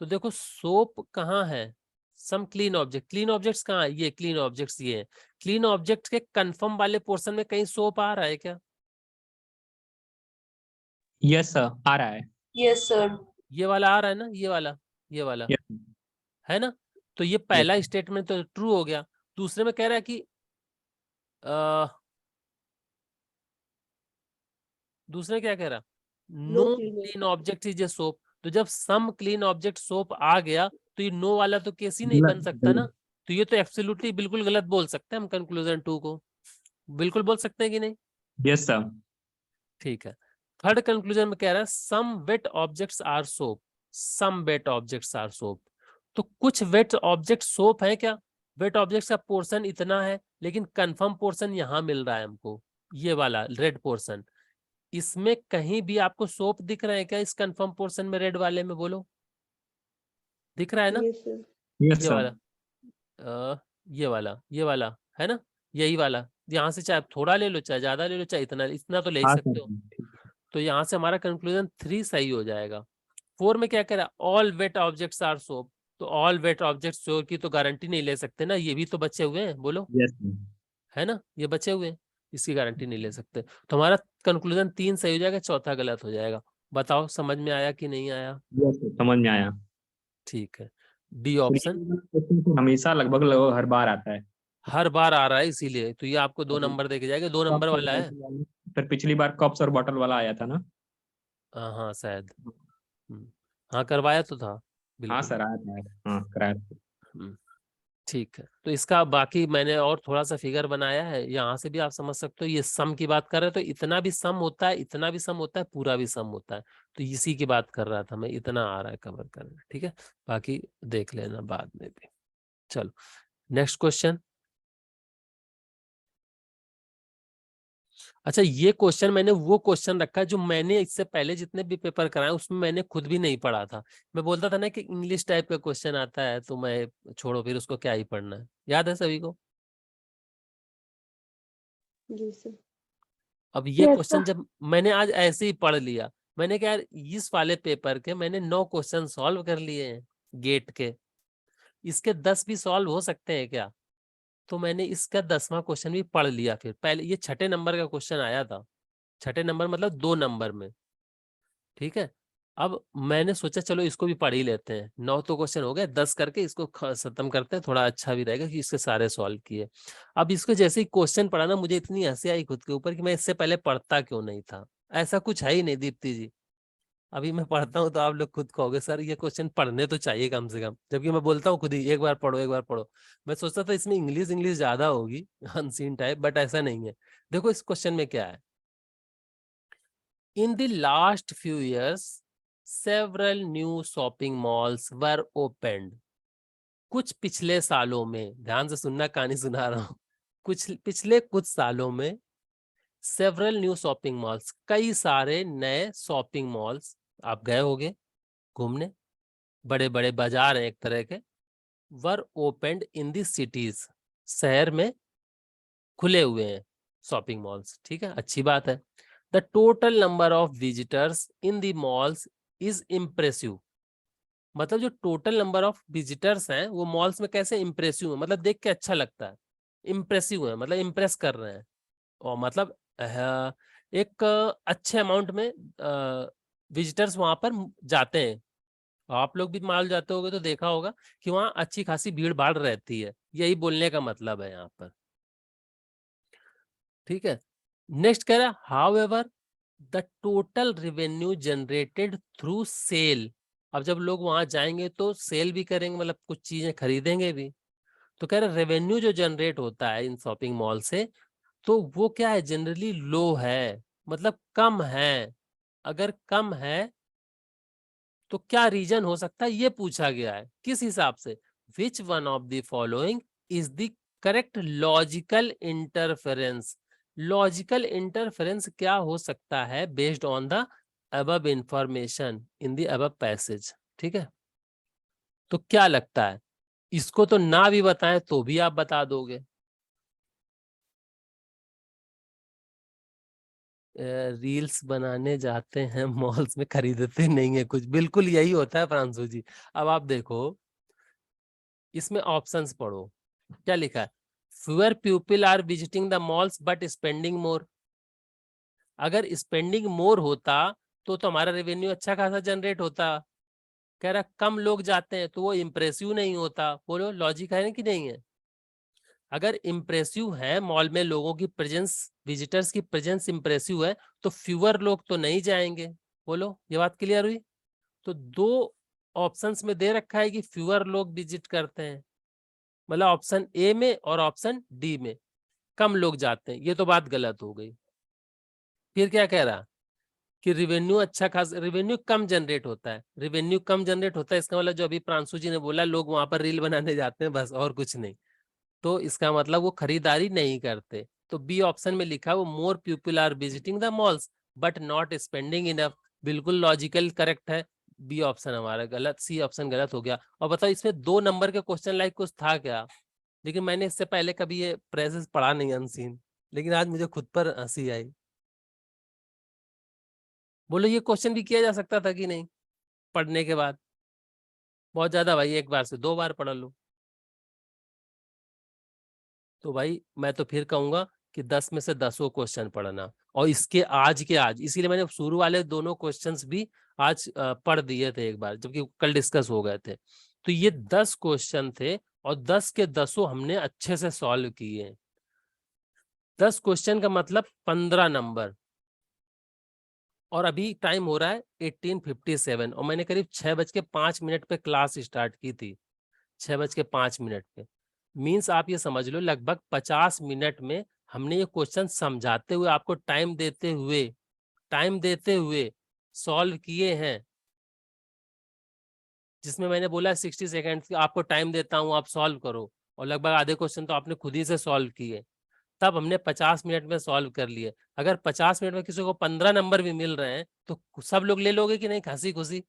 A: तो देखो सोप कहाँ है, सम क्लीन ऑब्जेक्ट, क्लीन ऑब्जेक्ट्स कहाँ है, ये क्लीन ऑब्जेक्ट्स ये है। क्लीन ऑब्जेक्ट के कंफर्म वाले पोर्शन में कहीं सोप आ रहा है क्या,
B: यस सर, आ रहा है।
D: Yes sir.
A: ये वाला आ रहा है ना, ये वाला, ये वाला
B: Yes.
A: है ना। तो ये पहला स्टेटमेंट तो ट्रू हो गया। दूसरे में कह रहा है कि दूसरे क्या कह रहा, no
F: clean
A: clean object is a soap. तो जब सम क्लीन ऑब्जेक्ट सोप आ गया तो ये नो वाला तो केस ही नहीं बन सकता ना। तो ये तो एब्सोल्युटली बिल्कुल गलत बोल सकते हैं हम कंक्लूजन 2 को, बिल्कुल बोल सकते हैं कि नहीं?
B: Yes sir.
A: ठीक है। थर्ड कंक्लूजन में कह रहा है some wet objects are soap, some wet objects are soap. तो कुछ वेट ऑब्जेक्ट सोप है क्या? वेट ऑब्जेक्ट्स का पोर्शन इतना है, लेकिन कंफर्म पोर्शन यहां मिल रहा है हमको, ये वाला रेड पोर्शन। इसमें कहीं भी आपको सोप दिख रहा है क्या? इस कंफर्म पोर्शन में रेड वाले में बोलो, दिख रहा है ना?
F: yes sir,
B: यस
A: ये
B: सर।
A: वाला ये वाला है ना, यही वाला। यहाँ से चाहे थोड़ा ले लो, चाहे ज्यादा ले लो, चाहे इतना इतना तो ले ही
B: हाँ
A: सकते
B: सर।
A: हो। तो यहाँ से हमारा कंक्लूजन 3 सही हो जाएगा। 4 में क्या कह रहा है? All wet objects are soap. तो ऑल वेट ऑब्जेक्ट्स सोप की तो गारंटी नहीं ले सकते ना, ये भी तो बचे हुए हैं, बोलो
B: यस
A: है ना, ये बचे हुए हैं, इसकी गारंटी नहीं ले सकते। तो हमारा कंक्लूजन 3 सही हो जाएगा, चौथा गलत हो जाएगा। बताओ समझ में आया कि नहीं आया?
B: यस समझ में आया।
A: ठीक है, डी ऑप्शन
B: हमेशा लगभग हर बार आता है।
A: हर बार आ रहा है, इसीलिए तो ये आपको 2 नंबर देके जाएगा, 2 नंबर वाला है।
B: फिर पिछली बार कप्स और बॉटल वाला आया था ना।
A: हाँ शायद, हाँ करवाया तो था,
B: हाँ
A: बिल्कुल।
B: सर आया था, हाँ कराया था।
A: ठीक है, तो इसका बाकी मैंने और थोड़ा सा फिगर बनाया है, यहाँ से भी आप समझ सकते हो। ये सम की बात कर रहे हैं तो इतना भी सम होता है, इतना भी सम होता है, पूरा भी सम होता है। तो इसी की बात कर रहा था मैं, इतना आ रहा है कवर करना। ठीक है, बाकी देख लेना बाद में भी। चलो नेक्स्ट क्वेश्चन। अच्छा, ये क्वेश्चन मैंने वो क्वेश्चन रखा है जो मैंने इससे पहले जितने भी पेपर कराए उसमें मैंने खुद भी नहीं पढ़ा था। मैं बोलता था ना कि इंग्लिश टाइप का क्वेश्चन आता है तो मैं छोड़ो, फिर उसको क्या ही पढ़ना है। याद है सभी को?
F: जी सर।
A: अब ये क्वेश्चन जब मैंने आज ऐसे ही पढ़ लिया, मैंने कहा यार इस वाले पेपर के मैंने 9 क्वेश्चन सॉल्व कर लिए हैं गेट के, इसके 10 भी सॉल्व हो सकते हैं क्या? तो मैंने इसका 10वां क्वेश्चन भी पढ़ लिया। फिर पहले ये 6ठे नंबर का क्वेश्चन आया था, 6ठे नंबर मतलब 2 नंबर में। ठीक है, अब मैंने सोचा चलो इसको भी पढ़ ही लेते हैं। 9 तो क्वेश्चन हो गए, 10 करके इसको खत्म करते हैं, थोड़ा अच्छा भी रहेगा कि इसके सारे सॉल्व किए। अब इसको जैसे ही क्वेश्चन पढ़ा ना, मुझे इतनी हंसी आई खुद के ऊपर कि मैं इससे पहले पढ़ता क्यों नहीं था। ऐसा कुछ है ही नहीं दीप्ति जी। अभी मैं पढ़ता हूँ तो आप लोग खुद कहोगे सर ये क्वेश्चन पढ़ने तो चाहिए कम से कम, जबकि मैं बोलता हूँ खुद ही एक बार पढ़ो एक बार पढ़ो। मैं सोचता था इसमें इंग्लिश इंग्लिश ज्यादा होगी अनसीन टाइप, बट ऐसा नहीं है। देखो इस क्वेश्चन में क्या है। In the last few years, several new shopping malls were opened. कुछ पिछले सालों में, ध्यान से सुनना, कहानी सुना रहा हूँ। पिछले कुछ सालों में सेवरल न्यू शॉपिंग मॉल्स, कई सारे नए शॉपिंग मॉल्स, आप गए होगे घूमने, बड़े बड़े बाजार हैं एक तरह के, वर ओपेंड इन दी सिटीज, शहर में खुले हुए हैं शॉपिंग मॉल्स। ठीक है, अच्छी बात है। The total number of visitors in the malls is impressive. मतलब जो टोटल नंबर ऑफ विजिटर्स हैं वो मॉल्स में कैसे इम्प्रेसिव है, मतलब देख के अच्छा लगता है, इम्प्रेसिव है मतलब इम्प्रेस कर रहे हैं, और मतलब एक अच्छे अमाउंट में विजिटर्स वहां पर जाते हैं। आप लोग भी मॉल जाते होगे तो देखा होगा कि वहां अच्छी खासी भीड़ भाड़ रहती है, यही बोलने का मतलब है यहाँ पर। ठीक है, नेक्स्ट कह रहा है however the total revenue generated through sale. अब जब लोग वहां जाएंगे तो सेल भी करेंगे, मतलब कुछ चीजें खरीदेंगे भी। तो कह रहे रेवेन्यू जो जनरेट होता है इन शॉपिंग मॉल से, तो वो क्या है, जनरली लो है, मतलब कम है। अगर कम है तो क्या रीजन हो सकता है, ये पूछा गया है। किस हिसाब से? Which one of the following is the correct logical interference. Logical interference क्या हो सकता है based on the above information in the above passage. ठीक है, तो क्या लगता है? इसको तो ना भी बताएं तो भी आप बता दोगे। रील्स बनाने जाते हैं मॉल्स में, खरीदते नहीं है कुछ, बिल्कुल यही होता है प्रांशु जी। अब आप देखो इसमें ऑप्शंस पढ़ो, क्या लिखा है? Fewer people are visiting the malls but spending more. अगर स्पेंडिंग मोर होता तो हमारा रेवेन्यू अच्छा खासा जनरेट होता। कह रहा कम लोग जाते हैं तो वो इम्प्रेसिव नहीं होता। बोलो लॉजिक है कि नहीं है? अगर इम्प्रेसिव है, मॉल में लोगों की प्रेजेंस, विजिटर्स की प्रेजेंस इम्प्रेसिव है, तो फ्यूअर लोग तो नहीं जाएंगे। बोलो, ये बात क्लियर हुई? तो 2 ऑप्शंस में दे रखा है कि फ्यूअर लोग विजिट करते हैं, मतलब ऑप्शन ए में और ऑप्शन डी में कम लोग जाते हैं, ये तो बात गलत हो गई। फिर क्या कह रहा कि रेवेन्यू अच्छा खास, रेवेन्यू कम जनरेट होता है, रेवेन्यू कम जनरेट होता है, इसका मतलब जो अभी प्रांशु जी ने बोला, लोग वहां पर रील बनाने जाते हैं बस, और कुछ नहीं। तो इसका मतलब वो खरीदारी नहीं करते। तो बी ऑप्शन में लिखा वो more people are visiting the malls but not spending enough, बिल्कुल लॉजिकल करेक्ट है। बी ऑप्शन हमारा गलत, सी ऑप्शन गलत हो गया। और बताओ इसमें 2 नंबर के क्वेश्चन लाइक कुछ था क्या? लेकिन मैंने इससे पहले कभी ये प्रेजेस पढ़ा नहीं अनसीन, लेकिन आज मुझे खुद पर हंसी आई। बोलो ये क्वेश्चन भी किया जा सकता था कि नहीं पढ़ने के बाद? बहुत ज्यादा भाई, 1 बार से 2 बार पढ़ लो। तो भाई मैं तो फिर कहूंगा कि 10 में से 10 क्वेश्चन पढ़ना, और इसके आज के आज, इसीलिए मैंने शुरू वाले दोनों क्वेश्चंस भी आज पढ़ दिए थे एक बार, जबकि कल डिस्कस हो गए थे। तो ये 10 क्वेश्चन थे और 10 के 10 हमने अच्छे से सॉल्व किए। 10 क्वेश्चन का मतलब 15 नंबर, और अभी टाइम हो रहा है 18:57 और मैंने करीब 6:05 पे क्लास स्टार्ट की थी। 6:05 पे मीन्स आप ये समझ लो लगभग 50 मिनट में हमने ये क्वेश्चन समझाते हुए, आपको टाइम देते हुए सॉल्व किए हैं। जिसमें मैंने बोला 60 सेकेंड आपको टाइम देता हूं, आप सॉल्व करो, और लगभग आधे क्वेश्चन तो आपने खुद ही से सॉल्व किए। तब हमने 50 मिनट में सॉल्व कर लिए। अगर 50 मिनट में किसी को 15 नंबर भी मिल रहे हैं तो सब लोग ले लोगे कि नहीं हंसी खुशी?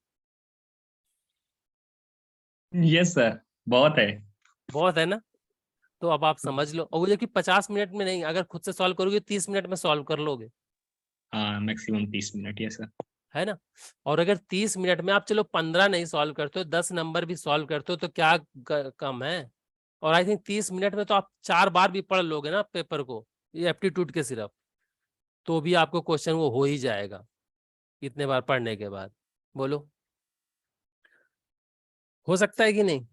B: यस सर, बहुत है।
A: बहुत है ना? तो अब आप समझ लो, और वो जो कि 50 मिनट में नहीं, अगर खुद से सॉल्व करोगे 30 मिनट में सॉल्व कर लोगे,
B: हाँ, मैक्सिमम 30 मिनट, यस सर।
A: है ना? और अगर 30 मिनट में आप चलो 15 नहीं सॉल्व करते हो, 10 नंबर भी सॉल्व करते हो, तो क्या कम है? और आई थिंक 30 मिनट में तो आप 4 बार भी पढ़ लोगे ना पेपर को, ये एप्टीट्यूड के सिर्फ, तो भी आपको क्वेश्चन वो हो ही जाएगा इतने बार पढ़ने के बाद। बोलो हो सकता है कि नहीं?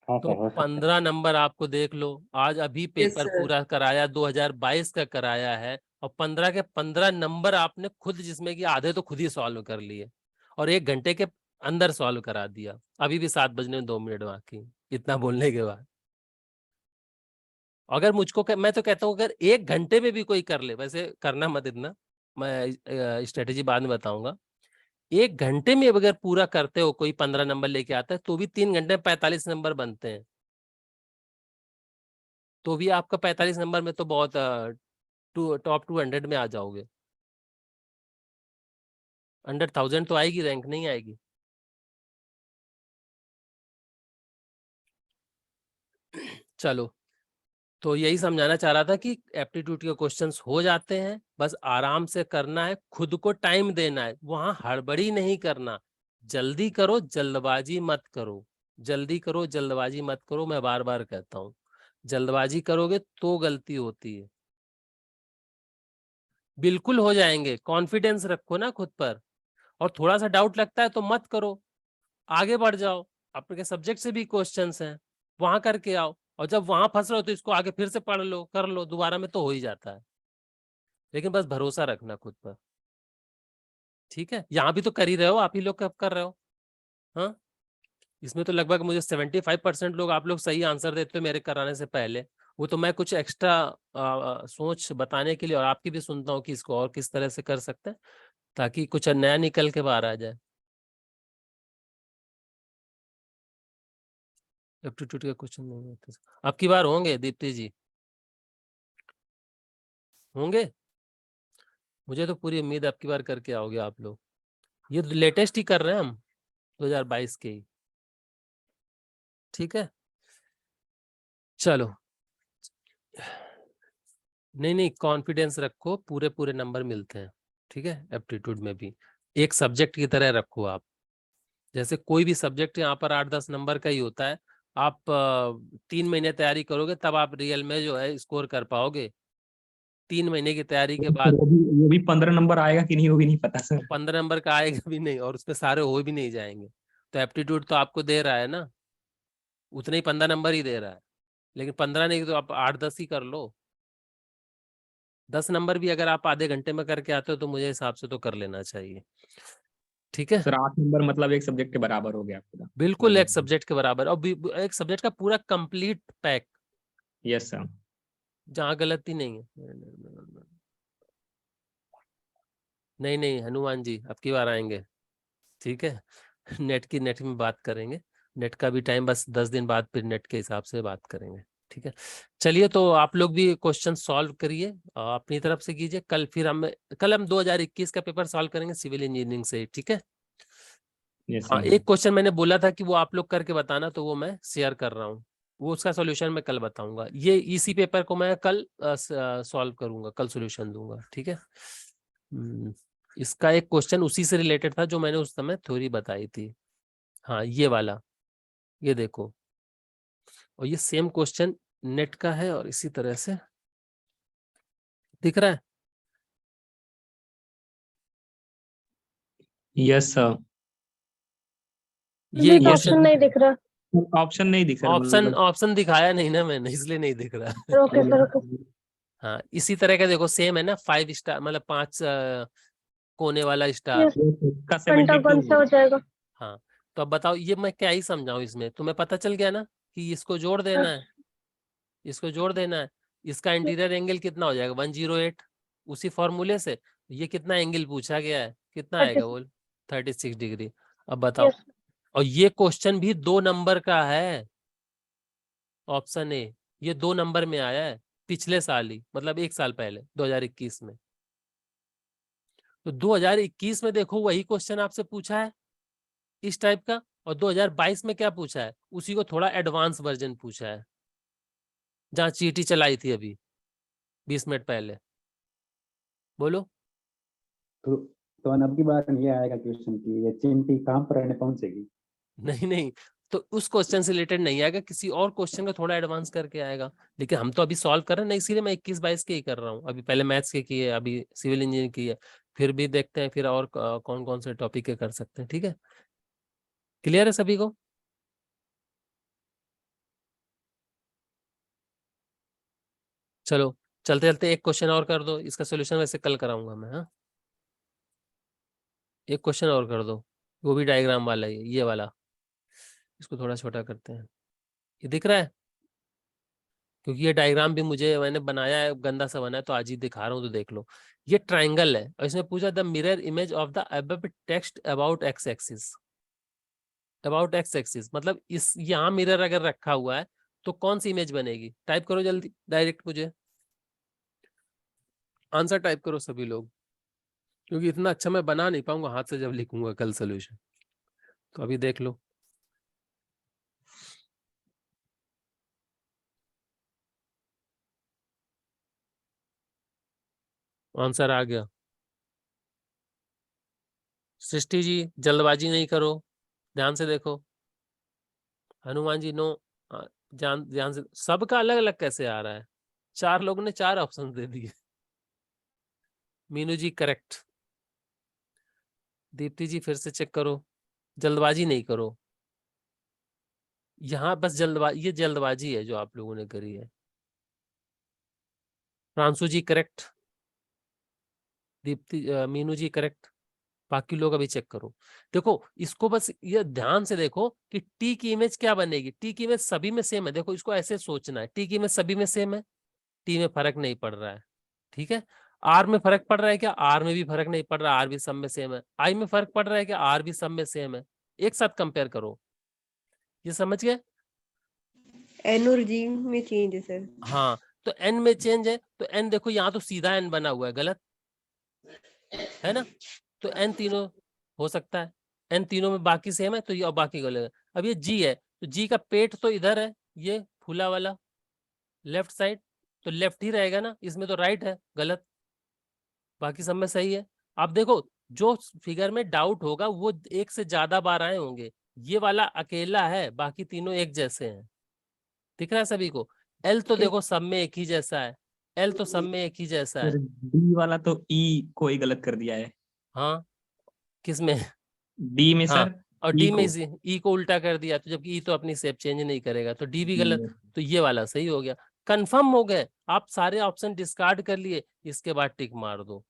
E: हाँ
A: तो
E: सर, हो सकता है।
A: 15 नंबर आपको देख लो, आज अभी
D: यस
A: पेपर
D: सर।
A: पूरा कराया, 2022 का कराया है, और 15 के 15 नंबर आपने खुद, जिसमें कि आधे तो खुद ही सॉल्व कर लिए, और 1 घंटे के अंदर सॉल्व करा दिया। अभी भी 7:02 बाकी, इतना बोलने के बाद। अगर मुझको मैं तो कहता हूँ अगर 1 घंटे में भी कोई कर ले, वैसे करना मत इतना, मैं स्ट्रेटेजी बाद में बताऊंगा। 1 घंटे में अगर पूरा करते हो, कोई 15 नंबर लेके आता है, तो भी 3 घंटे में 45 नंबर बनते हैं। तो भी आपका 45 नंबर में तो बहुत टॉप 200 में आ जाओगे। 100,000 तो आएगी, रैंक नहीं आएगी। चलो, तो यही समझाना चाह रहा था कि एप्टीट्यूड के क्वेश्चंस हो जाते हैं, बस आराम से करना है, खुद को टाइम देना है, वहां हड़बड़ी नहीं करना। जल्दी करो, जल्दबाजी मत करो। जल्दी करो, जल्दबाजी मत करो, मैं बार बार कहता हूँ। जल्दबाजी करोगे तो गलती होती है। बिल्कुल हो जाएंगे, कॉन्फिडेंस रखो ना खुद पर। और थोड़ा सा डाउट लगता है तो मत करो, आगे बढ़ जाओ। आपके सब्जेक्ट से भी क्वेश्चंस हैं, वहां करके आओ। और जब वहां फंस रहे हो तो इसको आगे फिर से पढ़ लो, कर लो, दोबारा में तो हो ही जाता है। लेकिन बस भरोसा रखना खुद पर, ठीक है? यहाँ भी तो कर ही रहे हो, आप ही लोग कब कर रहे हो? हाँ, इसमें तो लगभग मुझे 75% लोग, आप लोग सही आंसर देते हो मेरे कराने से पहले। वो तो मैं कुछ एक्स्ट्रा सोच बताने के लिए, और आपकी भी सुनता हूँ कि इसको और किस तरह से कर सकते हैं, ताकि कुछ नया निकल के बाहर आ जाए। एप्टीट्यूड के क्वेश्चन नहीं होते, अब की बार होंगे दीप्ति जी? होंगे, मुझे तो पूरी उम्मीद है अब की बार करके आओगे आप लोग। ये लेटेस्ट ही कर रहे हैं हम, 2022 के ही, ठीक है? चलो, नहीं नहीं, कॉन्फिडेंस रखो, पूरे पूरे नंबर मिलते हैं, ठीक है? एप्टीट्यूड में भी एक सब्जेक्ट की तरह रखो आप। जैसे कोई भी सब्जेक्ट यहाँ पर 8-10 नंबर का ही होता है। आप 3 महीने तैयारी करोगे तब आप रियल में जो है स्कोर कर पाओगे। 3 महीने की तैयारी के बाद
B: वो भी 15 नंबर आएगा कि नहीं, वो भी नहीं पता सर।
A: 15 नंबर का आएगा भी नहीं, और उसमें सारे हो भी नहीं जाएंगे। तो एप्टीट्यूड तो आपको दे रहा है ना, उतने ही 15 नंबर ही दे रहा है, लेकिन 15 नहीं तो आप 8-10 ही कर लो। 10 नंबर भी अगर आप आधे घंटे में करके आते हो तो मुझे हिसाब से तो कर लेना चाहिए। ठीक है,
B: सर 8 नंबर मतलब एक सब्जेक्ट के बराबर हो गया आपका।
A: बिल्कुल एक सब्जेक्ट के बराबर, और एक सब्जेक्ट का पूरा कंप्लीट पैक,
B: यस सर।
A: जहाँ गलती नहीं है। नहीं नहीं हनुमान जी, अब की बार आएंगे। ठीक है, नेट में बात करेंगे। नेट का भी टाइम बस 10 दिन बाद, फिर नेट के हिसाब से बात करेंगे। ठीक है, चलिए तो आप लोग भी क्वेश्चन सॉल्व करिए अपनी तरफ से कीजिए। कल हम 2021 का पेपर सॉल्व करेंगे सिविल इंजीनियरिंग से। ठीक है,
B: यस
A: हाँ
B: सर।
A: एक क्वेश्चन मैंने बोला था कि वो आप लोग करके बताना, तो वो मैं शेयर कर रहा हूँ। वो उसका सॉल्यूशन मैं कल बताऊंगा। ये इसी पेपर को मैं कल सॉल्व करूंगा, कल सॉल्यूशन दूंगा। ठीक है, इसका एक क्वेश्चन उसी से रिलेटेड था जो मैंने उस समय थ्योरी बताई थी। हाँ ये वाला, ये देखो, और ये सेम क्वेश्चन नेट का है और इसी तरह से दिख रहा है।
B: Yes sir.
A: ये
B: Yes,
G: ऑप्शन नहीं दिख रहा।
B: ऑप्शन नहीं दिख रहा
A: ऑप्शन दिखाया नहीं ना मैंने, इसलिए नहीं दिख रहा।
G: Okay sir, okay.
A: हाँ इसी तरह का देखो, सेम है ना, 5 स्टार मतलब 5 कोने वाला स्टार।
G: यस,
B: का
G: पेंटागन से हो
B: 72।
G: जाएगा।
A: हाँ तो अब बताओ ये मैं क्या ही समझाऊं, इसमें तुम्हें पता चल गया ना कि इसको जोड़ देना है, इसको जोड़ देना है। इसका इंटीरियर एंगल कितना हो जाएगा 108, उसी फॉर्मूले से। ये कितना एंगल पूछा गया है, कितना आएगा बोल, 36 डिग्री। अब बताओ,
G: यस,
A: और ये क्वेश्चन भी 2 नंबर का है, ऑप्शन ए, ये 2 नंबर में आया है पिछले साल ही, मतलब 1 साल पहले 2021 में। तो 2021 में देखो वही क्वेश्चन आपसे पूछा है इस टाइप का, और 2022 में क्या पूछा है, उसी को थोड़ा एडवांस वर्जन पूछा है, जहां चीटी चलाई थी अभी 20 मिनट पहले। बोलो।
E: तो अब की बार ये आएगा क्वेश्चन की ये चिमटी कहाँ पर रहने पहुंचेगी।
A: नहीं नहीं, तो उस क्वेश्चन से रिलेटेड नहीं आएगा, किसी और क्वेश्चन का थोड़ा एडवांस करके आएगा। लेकिन हम तो अभी सॉल्व कर रहे हैं ना, इसीलिए मैं 21-22 के ही कर रहा हूँ। अभी पहले मैथ्स के किए, अभी सिविल इंजीनियरिंग की है, फिर भी देखते हैं फिर और कौन कौन से टॉपिक के कर सकते हैं। ठीक है, क्लियर है सभी को? चलो चलते चलते एक क्वेश्चन और कर दो, इसका सोल्यूशन वैसे कल कराऊंगा मैं। हाँ एक क्वेश्चन और कर दो, वो भी डायग्राम वाला ही है, ये वाला। इसको थोड़ा छोटा करते हैं, ये दिख रहा है? क्योंकि ये डायग्राम भी मैंने बनाया है, गंदा सा बना है, तो आज ही दिखा रहा हूँ, तो देख लो। ये ट्राइंगल है और इसमें पूछा the mirror image of the above text about x axis. About x axis मतलब इस यहाँ मिरर अगर रखा हुआ है तो कौन सी इमेज बनेगी? टाइप करो जल्दी, डायरेक्ट मुझे आंसर टाइप करो सभी लोग, क्योंकि इतना अच्छा मैं बना नहीं पाऊंगा हाथ से जब लिखूंगा कल सोल्यूशन। तो अभी देख लो, आंसर आ गया। सृष्टि जी जल्दबाजी नहीं करो, ध्यान से देखो। हनुमान जी नो, ध्यान ध्यान से। सबका अलग अलग कैसे आ रहा है? 4 लोगों ने 4 ऑप्शन दे दिए। मीनू जी करेक्ट। दीप्ति जी फिर से चेक करो, जल्दबाजी नहीं करो। यहाँ बस जल्दबाजी, ये जल्दबाजी है जो आप लोगों ने करी है। प्रांशु जी करेक्ट, दीप्ति मीनू जी करेक्ट। बाकी लोग अभी चेक करो। देखो इसको बस ये ध्यान से देखो कि टी की इमेज क्या बनेगी। टी की इमेज सभी में सेम है, देखो इसको ऐसे सोचना है, टी की इमेज सभी में सेम है, टी में फर्क नहीं पड़ रहा है। ठीक है, आर में फर्क पड़ रहा है क्या? आर में भी फर्क नहीं पड़ रहा, आर भी सब में सेम है। आई में फर्क पड़ रहा है क्या? आर भी सब में सेम है। एक साथ कंपेयर करो, ये समझ गए?
F: एन और जी में चेंज है सर।
A: हाँ तो एन में चेंज है, तो एन देखो यहाँ तो सीधा एन बना हुआ है, गलत है ना? तो एन तीनों हो सकता है, एन तीनों में बाकी सेम है, तो ये और बाकी गलत है। अब ये जी है, तो जी का पेट तो इधर है, ये फूला वाला लेफ्ट साइड, तो लेफ्ट ही रहेगा ना, इसमें तो राइट है, गलत। बाकी सब में सही है। आप देखो जो फिगर में डाउट होगा वो एक से ज्यादा बार आए होंगे, ये वाला अकेला है, बाकी तीनों एक जैसे हैं। दिख रहा है सभी को? एल तो देखो सब में एक ही जैसा है, एल तो सब में एक ही जैसा है।
B: डी वाला तो ई को ही गलत कर दिया है।
A: हाँ किसमें?
B: डी में
A: हाँ,
B: सर
A: और
B: ई
A: डी में
B: को।
A: ई को उल्टा कर दिया, तो जबकि ई तो अपनी शेप चेंज नहीं करेगा, तो डी भी गलत। तो ये वाला सही हो गया, कंफर्म हो गए। आप सारे ऑप्शन डिस्कार्ड कर लिए, इसके बाद टिक मार दो।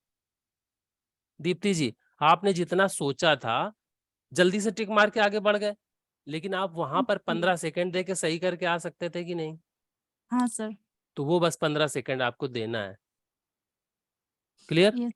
A: दीप्ति जी, आपने जितना सोचा था जल्दी से टिक मार के आगे बढ़ गए, लेकिन आप वहां पर 15 सेकंड दे के सही करके आ सकते थे कि नहीं?
G: हाँ सर।
A: तो वो बस 15 सेकंड आपको देना है। क्लियर?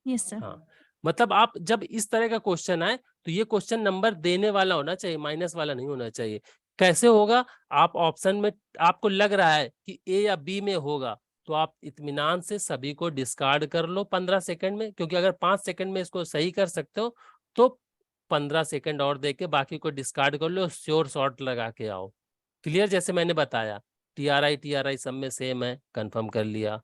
G: Yes sir.
A: हाँ, मतलब आप जब इस तरह का क्वेश्चन आए तो ये क्वेश्चन नंबर देने वाला होना चाहिए, माइनस वाला नहीं होना चाहिए। कैसे होगा? आप ऑप्शन में आपको लग रहा है कि ए या बी में होगा, तो आप इत्मीनान से सभी को डिस्कार्ड कर लो 15 सेकंड में, क्योंकि अगर 5 सेकंड में इसको सही कर सकते हो तो 15 सेकंड और देके बाकी को डिस्कार्ड कर लो, श्योर शॉर्ट लगा के आओ। क्लियर? जैसे मैंने बताया, टीआरआई सब में सेम है, कंफर्म कर लिया।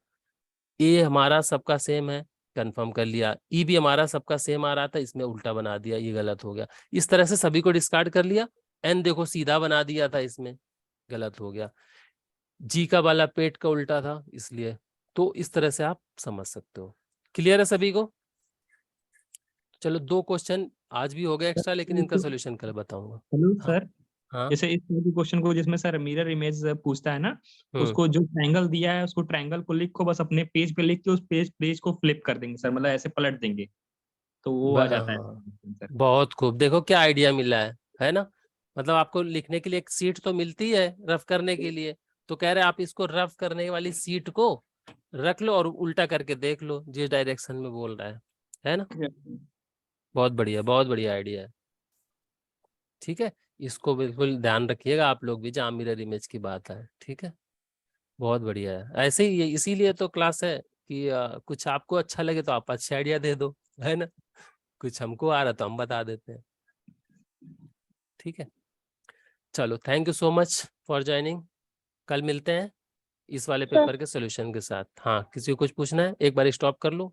A: ए हमारा सबका सेम है, कंफर्म कर लिया। ई भी हमारा सबका सेम आ रहा था, इसमें उल्टा बना दिया, ये गलत हो गया। इस तरह से सभी को डिस्कार्ड कर लिया। एन देखो सीधा बना दिया था, इसमें गलत हो गया। जी का वाला पेट का उल्टा था, इसलिए। तो इस तरह से आप समझ सकते हो। क्लियर है सभी को? चलो 2 क्वेश्चन आज भी हो गए एक्स्ट्रा, लेकिन इनका सोल्यूशन कल बताऊंगा।
B: हेलो
A: हाँ
B: सर,
A: हाँ।
B: जैसे इस क्वेश्चन को जिसमें सर मिरर इमेज पूछता है ना, उसको जो ट्रायंगल दिया है उसको ट्रायंगल को लिखो, बस अपने पेज पे लिख के उस पेज को फ्लिप कर देंगे सर, मतलब ऐसे पलट देंगे तो वो आ जाता है सर।
A: बहुत खूब, देखो क्या आइडिया मिला है ना? मतलब आपको लिखने के लिए एक सीट तो मिलती है रफ करने के लिए, तो कह रहे हैं आप इसको रफ करने वाली सीट को रख लो और उल्टा करके देख लो जिस डायरेक्शन में बोल रहा है ना? बहुत बढ़िया, बहुत बढ़िया आइडिया है। ठीक है, इसको बिल्कुल ध्यान रखिएगा आप लोग भी जहाँ मिरर इमेज की बात है। ठीक है, बहुत बढ़िया है। ऐसे ही इसीलिए तो क्लास है कि कुछ आपको अच्छा लगे तो आप अच्छे आइडिया दे दो, है ना? कुछ हमको आ रहा तो हम बता देते हैं। ठीक है, चलो thank you so much for joining. कल मिलते हैं इस वाले पेपर के सोल्यूशन के साथ। हाँ, किसी को कुछ पूछना है? एक बार स्टॉप कर लो।